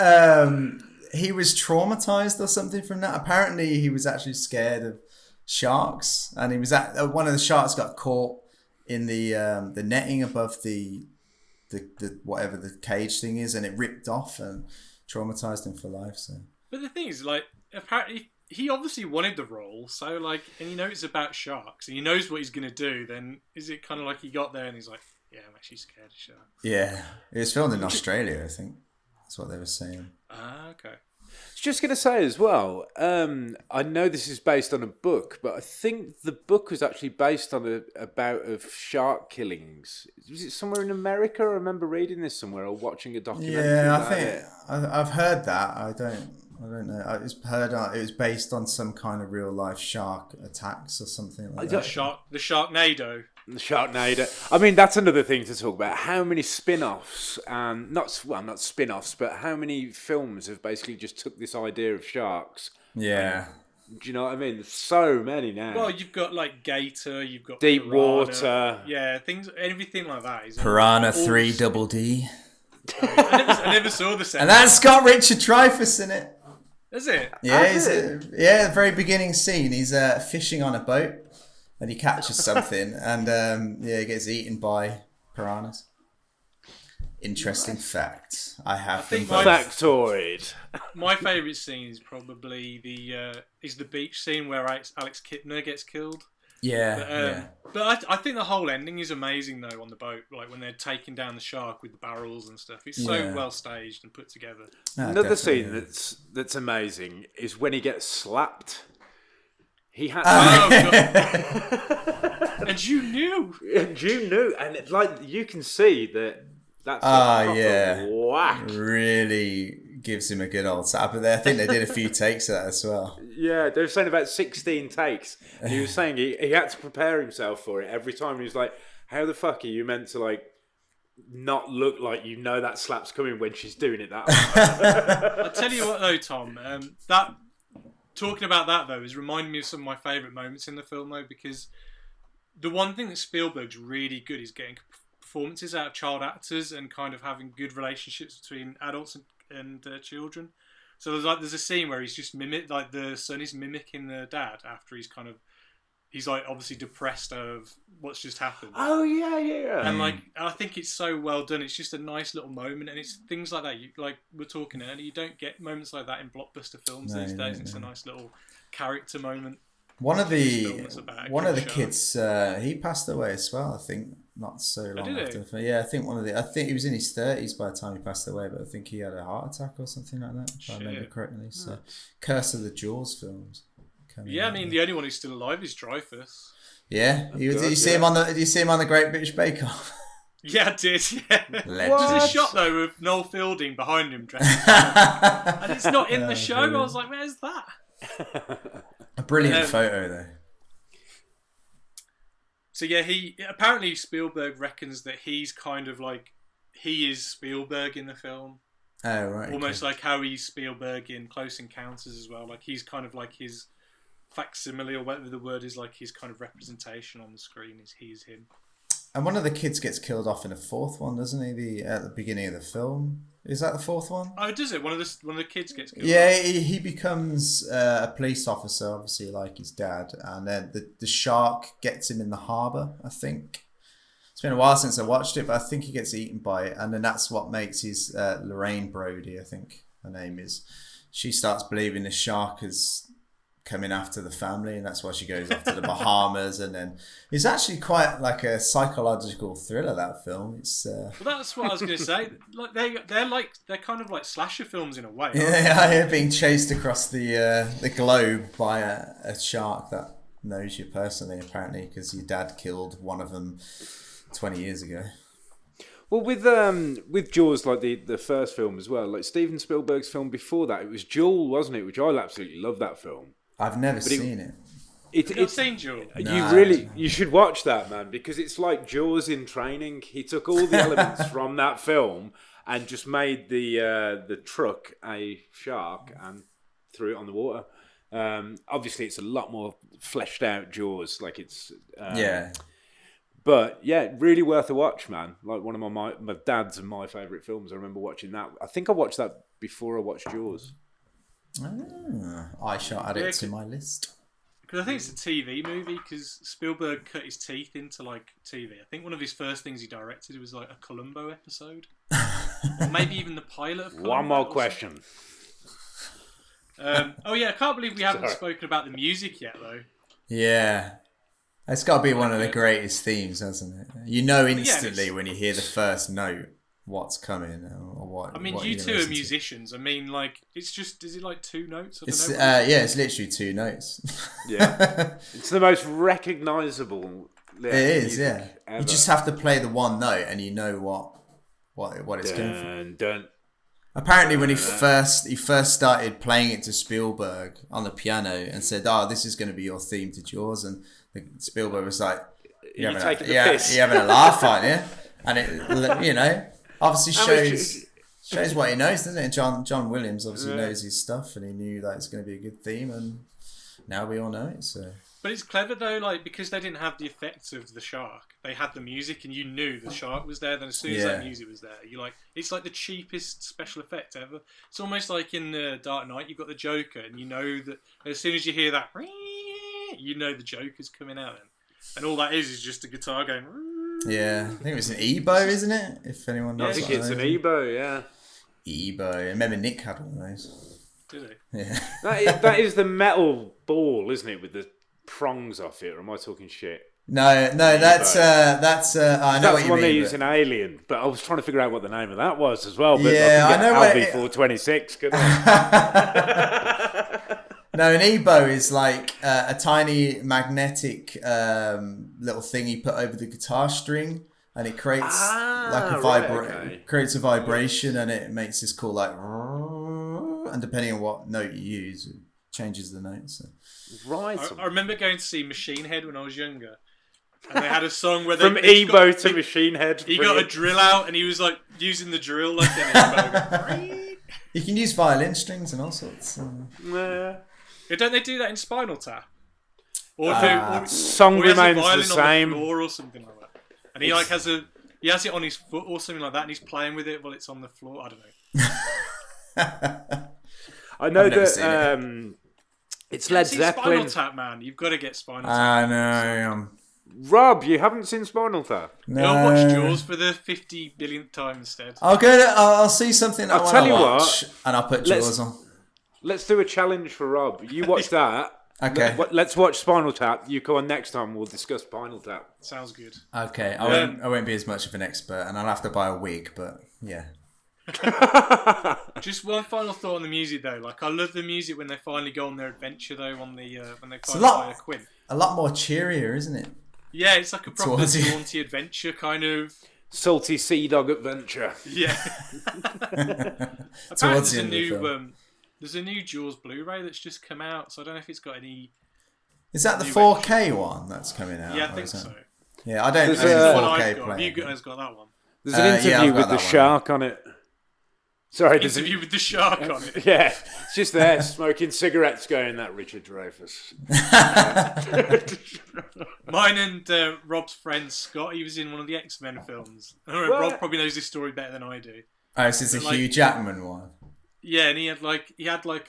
he was traumatized or something from that. Apparently, he was actually scared of sharks, and he was one of the sharks got caught in the netting above the whatever the cage thing is, and it ripped off and traumatized him for life. So, but the thing is, like, apparently he obviously wanted the role, so like, and he knows it's about sharks, and he knows what he's gonna do. Then is it kind of like he got there and he's like, yeah, I'm actually scared of sharks? Yeah, it was filmed in Australia, I think. That's what they were saying. Ah, okay. I was just going to say as well, I know this is based on a book, but I think the book was actually based on a bout of shark killings. Was it somewhere in America? I remember reading this somewhere or watching a documentary. Yeah, I think I've heard that. I don't know. I just heard it was based on some kind of real life shark attacks or something like that. The Sharknado. The Sharknado. I mean, that's another thing to talk about. How many spin-offs, not spin-offs, but how many films have basically just took this idea of sharks? Yeah. Do you know what I mean? There's so many now. Well, you've got like Gator, you've got Deep Piranha, Water. Yeah, everything like that. Piranha 3 Double D. I never saw the second. And that's got Richard Dreyfuss in it. Is it? Yeah, the very beginning scene. He's fishing on a boat. And he catches something, and he gets eaten by piranhas. Interesting fact. I think factoid. My favourite scene is probably the beach scene where Alex Kipner gets killed. Yeah, But I think the whole ending is amazing though on the boat, like when they're taking down the shark with the barrels and stuff. It's so well staged and put together. Another scene that's amazing is when he gets slapped. He had, and you knew, and like you can see that's whack. Really gives him a good old slap. But I think they did a few takes of that as well. Yeah, they were saying about 16 takes. And he was saying he had to prepare himself for it every time. He was like, how the fuck are you meant to, like, not look like you know that slap's coming when she's doing it that way? I'll tell you what, though, Tom. That talking about that, though, is reminding me of some of my favourite moments in the film, though, because the one thing that Spielberg's really good is getting performances out of child actors and kind of having good relationships between adults and children. So there's a scene where he's just the son is mimicking the dad after he's like obviously depressed of what's just happened. Oh yeah. And like I think it's so well done. It's just a nice little moment, and it's things like that. You like we're talking earlier. You don't get moments like that in blockbuster films these days. It's a nice little character moment. One of the kids, he passed away as well. I think not so long after. Yeah, I think he was in his 30s by the time he passed away, but I think he had a heart attack or something like that, if I remember correctly. So, Curse of the Jaws films. Yeah, I mean the only one who's still alive is Dreyfus. Yeah, did you see him on the Great British Bake Off? Yeah, I did. Yeah. Legend. There's a shot though with Noel Fielding behind him dressed, and it's not in the show. Brilliant. I was like, where's that? A brilliant photo though. So yeah, apparently Spielberg reckons that he's kind of like he is Spielberg in the film. Oh right. Almost like how he's Spielberg in Close Encounters as well. Like he's kind of like his facsimile or whatever the word is, like his kind of representation on the screen he's him. And one of the kids gets killed off in the fourth one, doesn't he? At the beginning of the film. Is that the fourth one? Oh, does it? One of the kids gets killed. Yeah, he becomes a police officer, obviously, like his dad, and then the shark gets him in the harbour. I think it's been a while since I watched it, but I think he gets eaten by it, and then that's what makes his Lorraine Brody, I think her name is. She starts believing the shark is coming after the family, and that's why she goes off to the Bahamas. And then it's actually quite like a psychological thriller, that film. It's well, that's what I was going to say. Like they're kind of like slasher films in a way. Yeah, you're being chased across the globe by a shark that knows you personally, apparently, because your dad killed one of them 20 years ago. Well, with Jaws, like the first film as well, like Steven Spielberg's film before that, it was Jules, wasn't it? Which I absolutely love that film. I've never seen it. You've not seen Jules? You should watch that, man, because it's like Jaws in training. He took all the elements from that film and just made the truck a shark and threw it on the water. Obviously, it's a lot more fleshed out Jaws. Like it's yeah. But yeah, really worth a watch, man. Like one of my dad's and my favourite films. I remember watching that. I think I watched that before I watched Jaws. I shall add it to my list. Because I think it's a TV movie, because Spielberg cut his teeth into like TV. I think one of his first things he directed was like a Columbo episode. Or maybe even the pilot of Columbo. One more question. Oh yeah, I can't believe we haven't spoken about the music yet though. Yeah. It's got to be one of the greatest themes, hasn't it? You know instantly when you hear the first note what's coming or what. I mean, you two are musicians. I mean, like, it's just, is it like two notes? It's literally two notes. Yeah. It's the most recognisable. It is, yeah. Ever. You just have to play the one note and you know what it's going for. Apparently, when he first started playing it to Spielberg on the piano and said, this is going to be your theme to Jaws, and Spielberg was like, you're having a laugh, aren't you? And it, obviously shows what he knows, doesn't it? John Williams obviously knows his stuff, and he knew that it's going to be a good theme, and now we all know it. So, but it's clever though, like because they didn't have the effects of the shark, they had the music, and you knew the shark was there. Then as soon as that music was there, you're like, it's like the cheapest special effect ever. It's almost like in the Dark Knight, you've got the Joker, and you know that as soon as you hear that, you know the Joker's coming out, and all that is just a guitar going. Yeah, I think it was an EBO, isn't it? If anyone knows. I think it's an EBO, yeah. EBO. I remember Nick had one of those. Did he? Yeah. that is the metal ball, isn't it, with the prongs off it? Or am I talking shit? No, that's I know that's what you one mean. they use in Alien, but I was trying to figure out what the name of that was as well. But yeah, I know. LV426, couldn't I? No, an EBO is like a tiny magnetic little thing you put over the guitar string, and it creates creates a vibration, and it makes this cool like. And depending on what note you use, changes the notes. So. Right. I remember going to see Machine Head when I was younger, and they had a song where From Ebo to Machine Head. He got a drill out, and he was like using the drill like an Ebo. You can use violin strings and all sorts. Yeah. Don't they do that in Spinal Tap? Or Song or he has a remains violin the same. on the floor or something like that, and he like has it on his foot or something like that, and he's playing with it while it's on the floor. I don't know. I know I've never that seen it's Led Zeppelin. Spinal Tap, man. You've got to get Spinal Tap. I know. Rob, you haven't seen Spinal Tap? No. Go watch Jules for the 50 billionth time instead. I'll see something I I'll want tell to you watch, what, and I'll put Jaws on. Let's do a challenge for Rob. You watch that. Okay. Let's watch Spinal Tap. You come on next time. We'll discuss Spinal Tap. Sounds good. Okay. I won't be as much of an expert, and I'll have to buy a wig. But yeah. Just one final thought on the music though. Like I love the music when they finally go on their adventure though. On the when they finally buy a Quint. A lot more cheerier, isn't it? Yeah, it's like a proper Towards the- jaunty adventure kind of. Salty Sea Dog Adventure. Yeah. Apparently Towards the end of the film. there's a new Jaws Blu-ray that's just come out, so I don't know if it's got any. Is that the New 4K one that's coming out? Yeah, I or think is that- so. Yeah, I don't There's own That's the the one 4K I've got. player. You guys got that one. There's an interview I've got with the that one. shark on it. Sorry, there's Interview with the shark on it. Yeah, it's just there smoking cigarettes going, that Richard Dreyfuss. Mine and Rob's friend Scott, he was in one of the X-Men films. I don't know, Rob probably knows this story better than I do. Oh, so it's a Like- Hugh Jackman one. Yeah, and he had like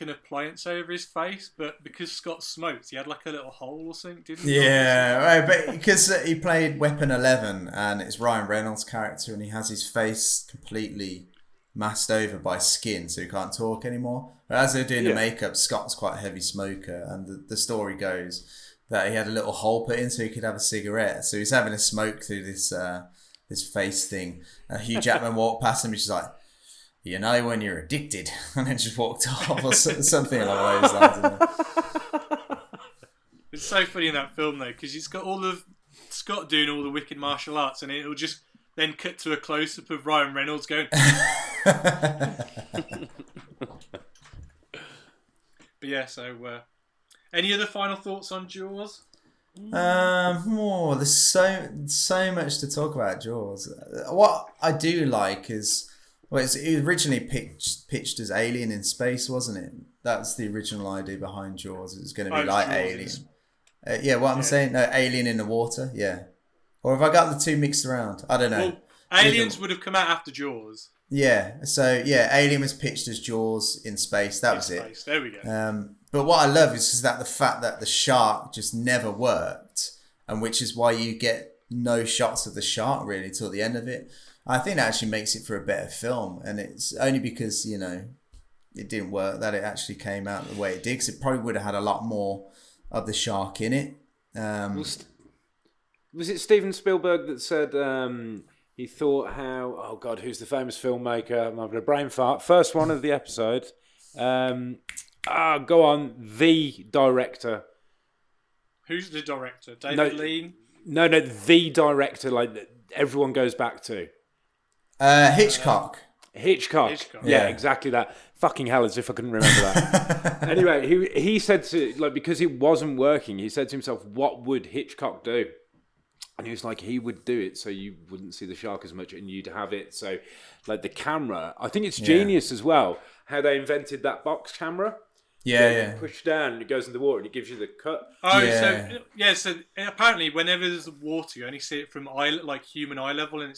an appliance over his face, but because Scott smoked, he had like a little hole or something, didn't he? Yeah, right, but because he played Weapon 11 and it's Ryan Reynolds' character and he has his face completely masked over by skin so he can't talk anymore. But as they're doing the makeup, Scott's quite a heavy smoker and the story goes that he had a little hole put in so he could have a cigarette. So he's having a smoke through this face thing. And Hugh Jackman walked past him and she's like, you know when you're addicted, and then just walked off or something along those lines. It's so funny in that film though, because it's got all of Scott doing all the wicked martial arts, and it'll just then cut to a close up of Ryan Reynolds going. But yeah, so any other final thoughts on Jaws? There's so much to talk about Jaws. What I do like is. Well, it originally pitched as Alien in space, wasn't it? That's the original idea behind Jaws. It was going to be like Alien. I'm saying? No, Alien in the water, yeah. Or have I got the two mixed around? I don't know. Well, Aliens would have come out after Jaws. Yeah, so yeah, Alien was pitched as Jaws in space. That was it. There we go. But what I love is that the fact that the shark just never worked, and which is why you get no shots of the shark really till the end of it. I think that actually makes it for a better film, and it's only because it didn't work that it actually came out the way it did. Because it probably would have had a lot more of the shark in it. Was it Steven Spielberg that said he thought who's the famous filmmaker? I'm having a brain fart. First one of the episode. Go on, the director. Who's the director? David Lean? No, the director. Like everyone goes back to. Hitchcock. Hitchcock. Yeah, exactly that. Fucking hell, as if I couldn't remember that. Anyway, he said because it wasn't working, he said to himself, what would Hitchcock do? And he was like, he would do it so you wouldn't see the shark as much and you'd have it. So, like the camera, I think it's genius as well, how they invented that box camera. Yeah. Push down and it goes in the water and it gives you the cut. Oh, yeah. So apparently whenever there's water, you only see it from human eye level, and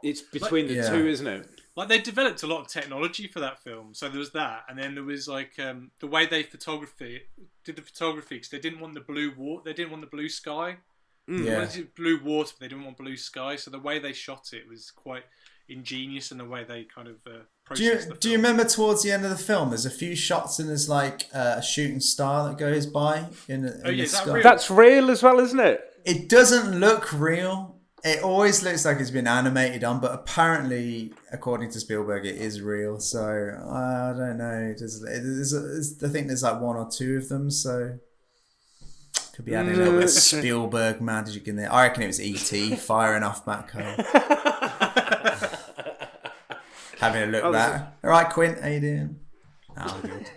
it's between the two, isn't it? Like they developed a lot of technology for that film. So there was that, and then there was like the way they did the photography, because they didn't want the blue water, they didn't want the blue sky. They wanted blue water, but they didn't want blue sky. So the way they shot it was quite ingenious in the way they kind of processed the film. Do you remember towards the end of the film, there's a few shots and there's like a shooting star that goes by in the sky. Real? That's real as well, isn't it? It doesn't look real. It always looks like it's been animated on, but apparently, according to Spielberg, it is real. So I don't know. I think there's like one or two of them. So could be adding a little bit of Spielberg magic in there. I reckon it was E.T. firing off back home. Having a look back. All right, Quint, how you doing? Oh, good.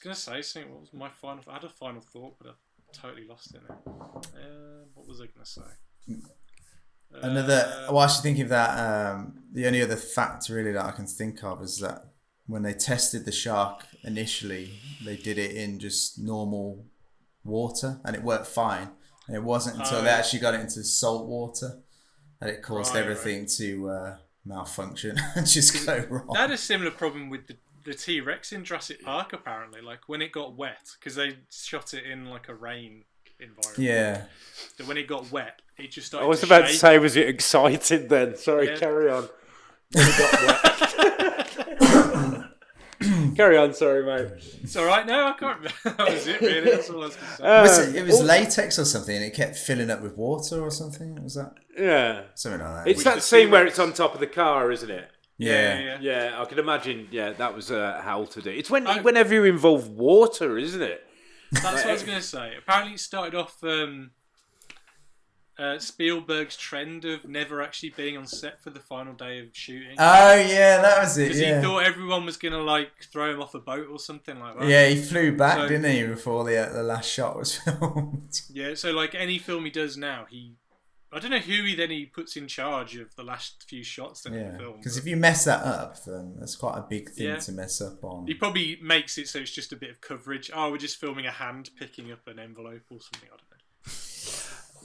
gonna say something. What was my final? I had a final thought, but I totally lost it now. What was I gonna say? Whilst you're thinking of that, the only other fact really that I can think of is that when they tested the shark initially, they did it in just normal water and it worked fine. And it wasn't until they actually got it into salt water that it caused everything to malfunction and just go wrong. They had a similar problem with the T-Rex in Jurassic Park, apparently. Like, when it got wet, because they shot it in, like, a rain environment. Yeah. So when it got wet, it just started I was to about shake. to say, was it excited then? Sorry, carry on. When it got wet. Carry on, sorry, mate. It's all right. No, I can't remember. That was it, really. That's all I was going to say. It was latex or something, and it kept filling up with water or something. Was that? Yeah. Something like that. It's that scene where it's on top of the car, isn't it? Yeah. Yeah, I can imagine. Yeah, that was how to do. It's whenever you involve water, isn't it? That's what I was going to say. Apparently, it started off Spielberg's trend of never actually being on set for the final day of shooting. Oh yeah, that was it. Because he thought everyone was going to like throw him off a boat or something like that. Yeah, he flew back, didn't he, before the last shot was filmed? Yeah, so like any film he does now, I don't know who he puts in charge of the last few shots in the film. Because if you mess that up, then that's quite a big thing to mess up on. He probably makes it so it's just a bit of coverage. Oh, we're just filming a hand picking up an envelope or something. I don't know.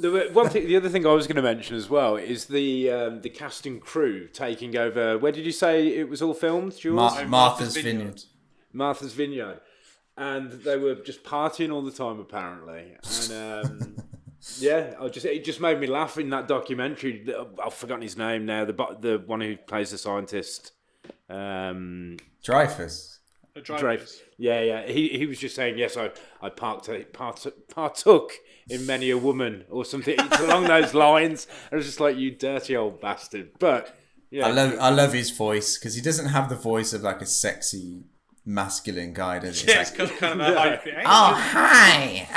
The other thing I was going to mention as well is the cast and crew taking over. Where did you say it was all filmed, Jules? Martha's Vineyard. Martha's Vineyard, and they were just partying all the time apparently. And it just made me laugh in that documentary. I've forgotten his name now. The one who plays the scientist, Dreyfus. Dreyfus. Yeah. He was just saying, yes, I partook in many a woman or something. It's along those lines. I was just like, you dirty old bastard. But yeah, I love his voice because he doesn't have the voice of like a sexy masculine guy, does he? Yeah, it's kind of a hype. Oh, hi.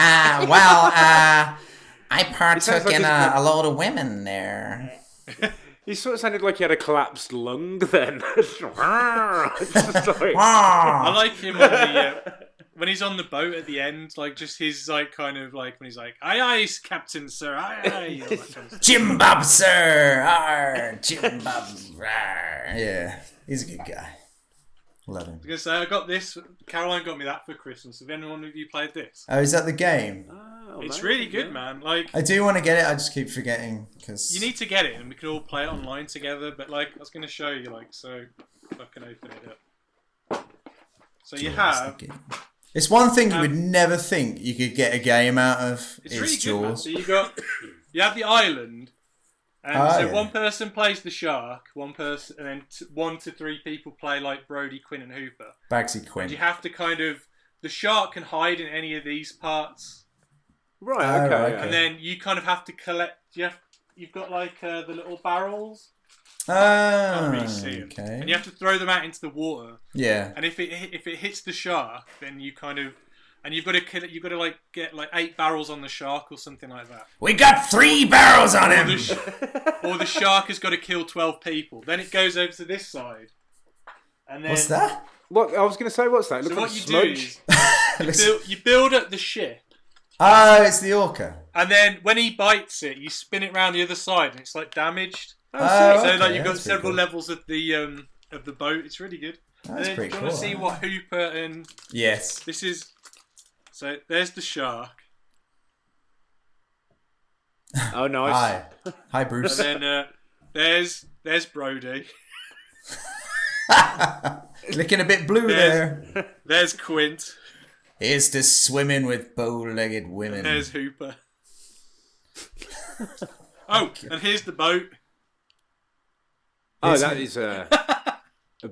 I partook in a load of women there. He sort of sounded like he had a collapsed lung then. It's just like... I like him on when he's on the boat at the end, like just his like kind of like when he's like, aye aye, Captain Sir, aye aye. You know, that kind of stuff. Jim Bob Sir, arr, Jim Bob, arr. Yeah, he's a good guy. Love him. I was gonna say I got this. Caroline got me that for Christmas. Have anyone of you played this? Oh, is that the game? It's really good, man. Like I do want to get it. I just keep forgetting because you need to get it, and we can all play it online together. But like I was gonna show you, like so, if I can open it up. So you have. It's one thing you would never think you could get a game out of. It's really good, man. Jules. So you have the island, and one person plays the shark, one person, and then 1 to 3 people play like Brody, Quinn, and Hooper. Bagsy Quinn. And you have to the shark can hide in any of these parts. Right. Okay. Right, And then you kind of have to collect. You've got like the little barrels. Ah, Can't really see them. okay. And you have to throw them out into the water. Yeah. And if it hits the shark, then you kind of, and you've got to kill it. You've got to like get like 8 barrels on the shark or something like that. We got 3 barrels on him. Or the shark has got to kill 12 people. Then it goes over to this side. And then What's that? What I was going to say, what's that? So Look what like you smudge. do is you build up the ship. Oh, it's the orca. And then when he bites it, you spin it round the other side, and it's like damaged. Oh, So okay, like you've got that's several pretty levels of the boat. It's really good. That's and then, pretty do you cool. want to see what Hooper and Yes. this is? So there's the shark, Oh, nice. Hi, Bruce. and then there's Brody. Looking a bit blue there. There's Quint. Here's to swimming with bow-legged women. There's Hooper. Oh, and here's the boat. Oh, that is a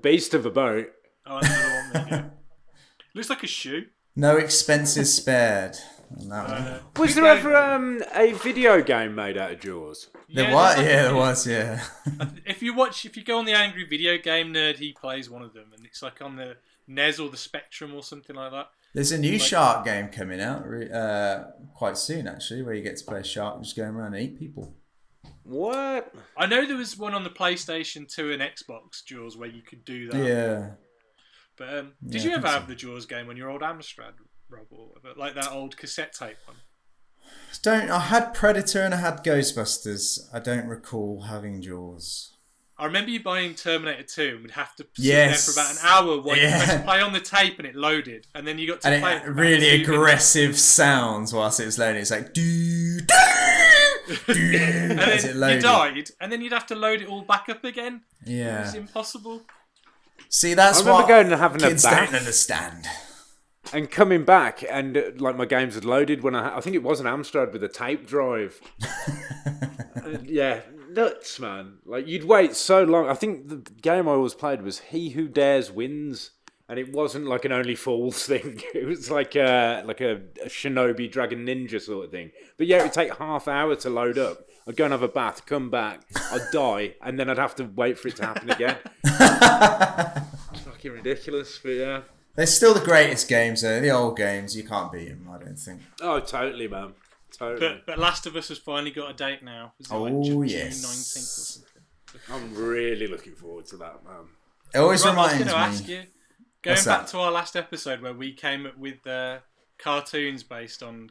beast of a boat. Oh, that's another one. There you go. Looks like a shoe. No expenses spared on that one. Was there ever a video game made out of Jaws? There was. If you go on the Angry Video Game Nerd, he plays one of them, and it's like on the NES or the Spectrum or something like that. There's a new shark game coming out quite soon, actually, where you get to play a shark just going around and eat people. What? I know there was one on the PlayStation 2 and Xbox, Jules, where you could do that. Yeah. But did Yeah, you I ever think have the Jaws game on your old Amstrad, Rob, or whatever? Like that old cassette tape one? I had Predator and I had Ghostbusters. I don't recall having Jaws. I remember you buying Terminator 2 and would have to sit Yes. there for about an hour while you Yeah. pressed play on the tape and it loaded, and then you got to And play it it for about really 2 minutes. aggressive sounds whilst it was loading. It's like doo, doo, doo, And as it then you loaded. died, and then you'd have to load it all back up again. It Yeah. was impossible. See, that's I remember what going and having a kids bath. don't understand. And coming back, and like my games had loaded when I think it was an Amstrad with a tape drive. Yeah, nuts, man. Like you'd wait so long. I think the game I always played was He Who Dares Wins, and it wasn't like an Only Fools thing. It was like a Shinobi Dragon Ninja sort of thing. But yeah, it would take half hour to load up. I'd go and have a bath, come back, I'd die, and then I'd have to wait for it to happen again. It's fucking ridiculous, but yeah. They're still the greatest games, though. The old games, you can't beat them, I don't think. Oh, totally, man. Totally. But Last of Us has finally got a date now. Is it like Oh, June yes. 19th or something? I'm really looking forward to that, man. It always Rob, I was reminds going to me. ask you, going What's back that? to our last episode where we came up with cartoons based on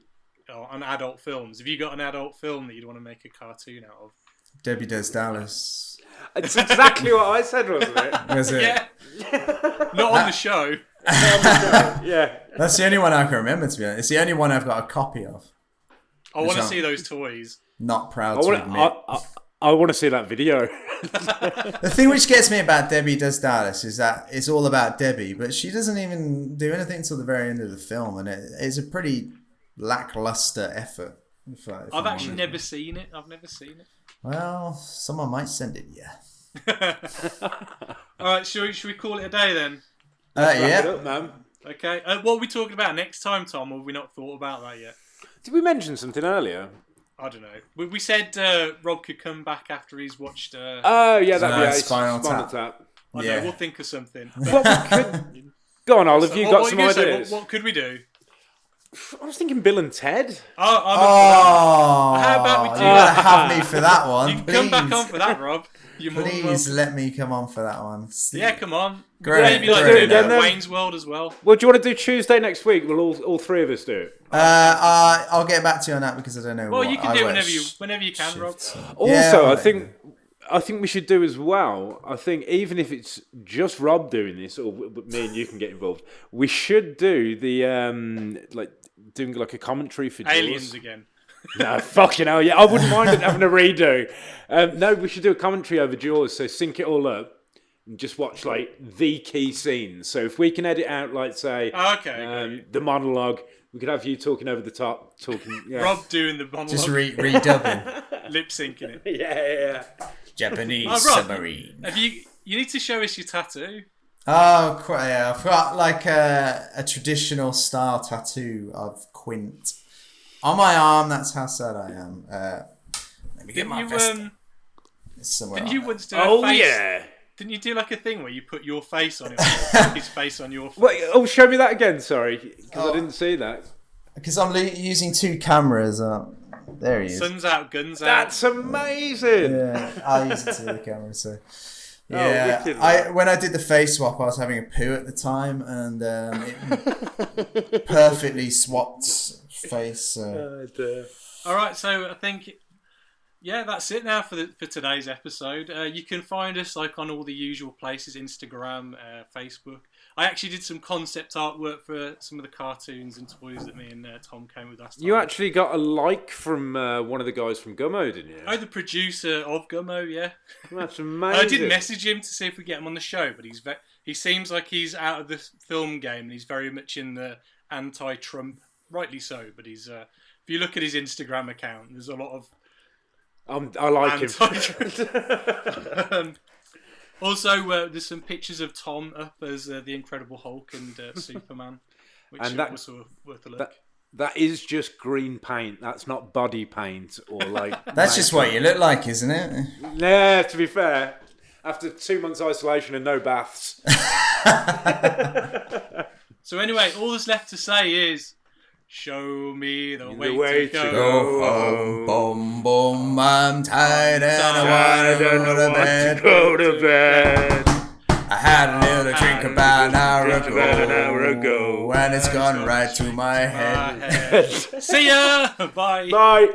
adult films. Have you got an adult film that you'd want to make a cartoon out of? Debbie Does Dallas. It's exactly what I said, wasn't it? Was it? Yeah. Not on the show. Yeah. That's the only one I can remember, to be honest. It's the only one I've got a copy of. I want to one? see those toys. Not proud to admit. I want to see that video. The thing which gets me about Debbie Does Dallas is that it's all about Debbie, but she doesn't even do anything until the very end of the film, and it's a pretty lackluster effort. if I've I'm actually honest. never seen it. I've never seen it. Well, someone might send it, yeah. All right, should we call it a day then? Wrap it Yeah. up, man. Okay. What are we talking about next time, Tom? Or have we not thought about that yet? Did we mention something earlier? I don't know. We said Rob could come back after he's watched. Oh, yeah, that'd be ace. Spinal Spinal Tap. Tap. I don't yeah. know. We'll think of something. What we could... Go on, Olive, you got What some are you gonna say? ideas. What could we do? I was thinking Bill and Ted. Oh, I'm up Oh, How about we do you that? gotta have me for that for one. that. You can please. come back on for that, Rob. You're more than Please welcome. let me come on for that one. Yeah, come on. Great, Maybe like great. doing Again, then. Wayne's World as well. Well, do you want to do Tuesday next week? Will all three of us do it? I'll get back to you on that because I don't know. Well, what you can I do it work whenever you can, Rob. shifts. Also, Yeah, I right. think we should do as well. I think even if it's just Rob doing this, or me and you can get involved, we should do the doing like a commentary for Jules. Aliens again. No, fucking hell, yeah. I wouldn't mind it having a redo. No, we should do a commentary over Jaws, so sync it all up and just watch like the key scenes. So if we can edit out, like say, Okay. the monologue, we could have you talking over the top, talking. Yeah. Rob doing the monologue, Just redubbing. lip syncing it. Yeah. Japanese Rob, submarine. Have you need to show us your tattoo? Oh, quite, yeah. I've got like a traditional style tattoo of Quint on my arm. That's how sad I am. Let me get my vest. It's somewhere Didn't on you there. once do a Oh face? yeah. Didn't you do like a thing where you put your face on it, or his face on your face? Wait, show me that again. Sorry, because Oh. I didn't see that. Because I'm using two cameras. There he is. Sun's out, guns out. That's amazing. Yeah, I use it to the camera. So yeah, wicked. when I did the face swap, I was having a poo at the time, and it perfectly swapped face. So. All right, so I think, yeah, that's it now for today's episode. You can find us like on all the usual places: Instagram, Facebook. I actually did some concept artwork for some of the cartoons and toys that me and Tom came with last time. You actually got a like from one of the guys from Gummo, didn't you? Oh, the producer of Gummo, yeah. That's amazing. I did message him to see if we get him on the show, but he seems like he's out of the film game and he's very much in the anti-Trump, rightly so. But he's if you look at his Instagram account, there's a lot of I like him. anti-Trump. Also, there's some pictures of Tom up as the Incredible Hulk and Superman, which And are that- also worth a look. That is just green paint. That's not body paint or like. That's just what you look like, isn't it? Yeah, to be fair. After 2 months isolation and no baths. So anyway, all that's left to say is, show me the way, way to to go. Go home, boom, boom, I'm tired and I wanna go to bed. Go to bed. I had a little drink about an hour ago. ago. And it's gone right to my head. See ya. Bye. Bye.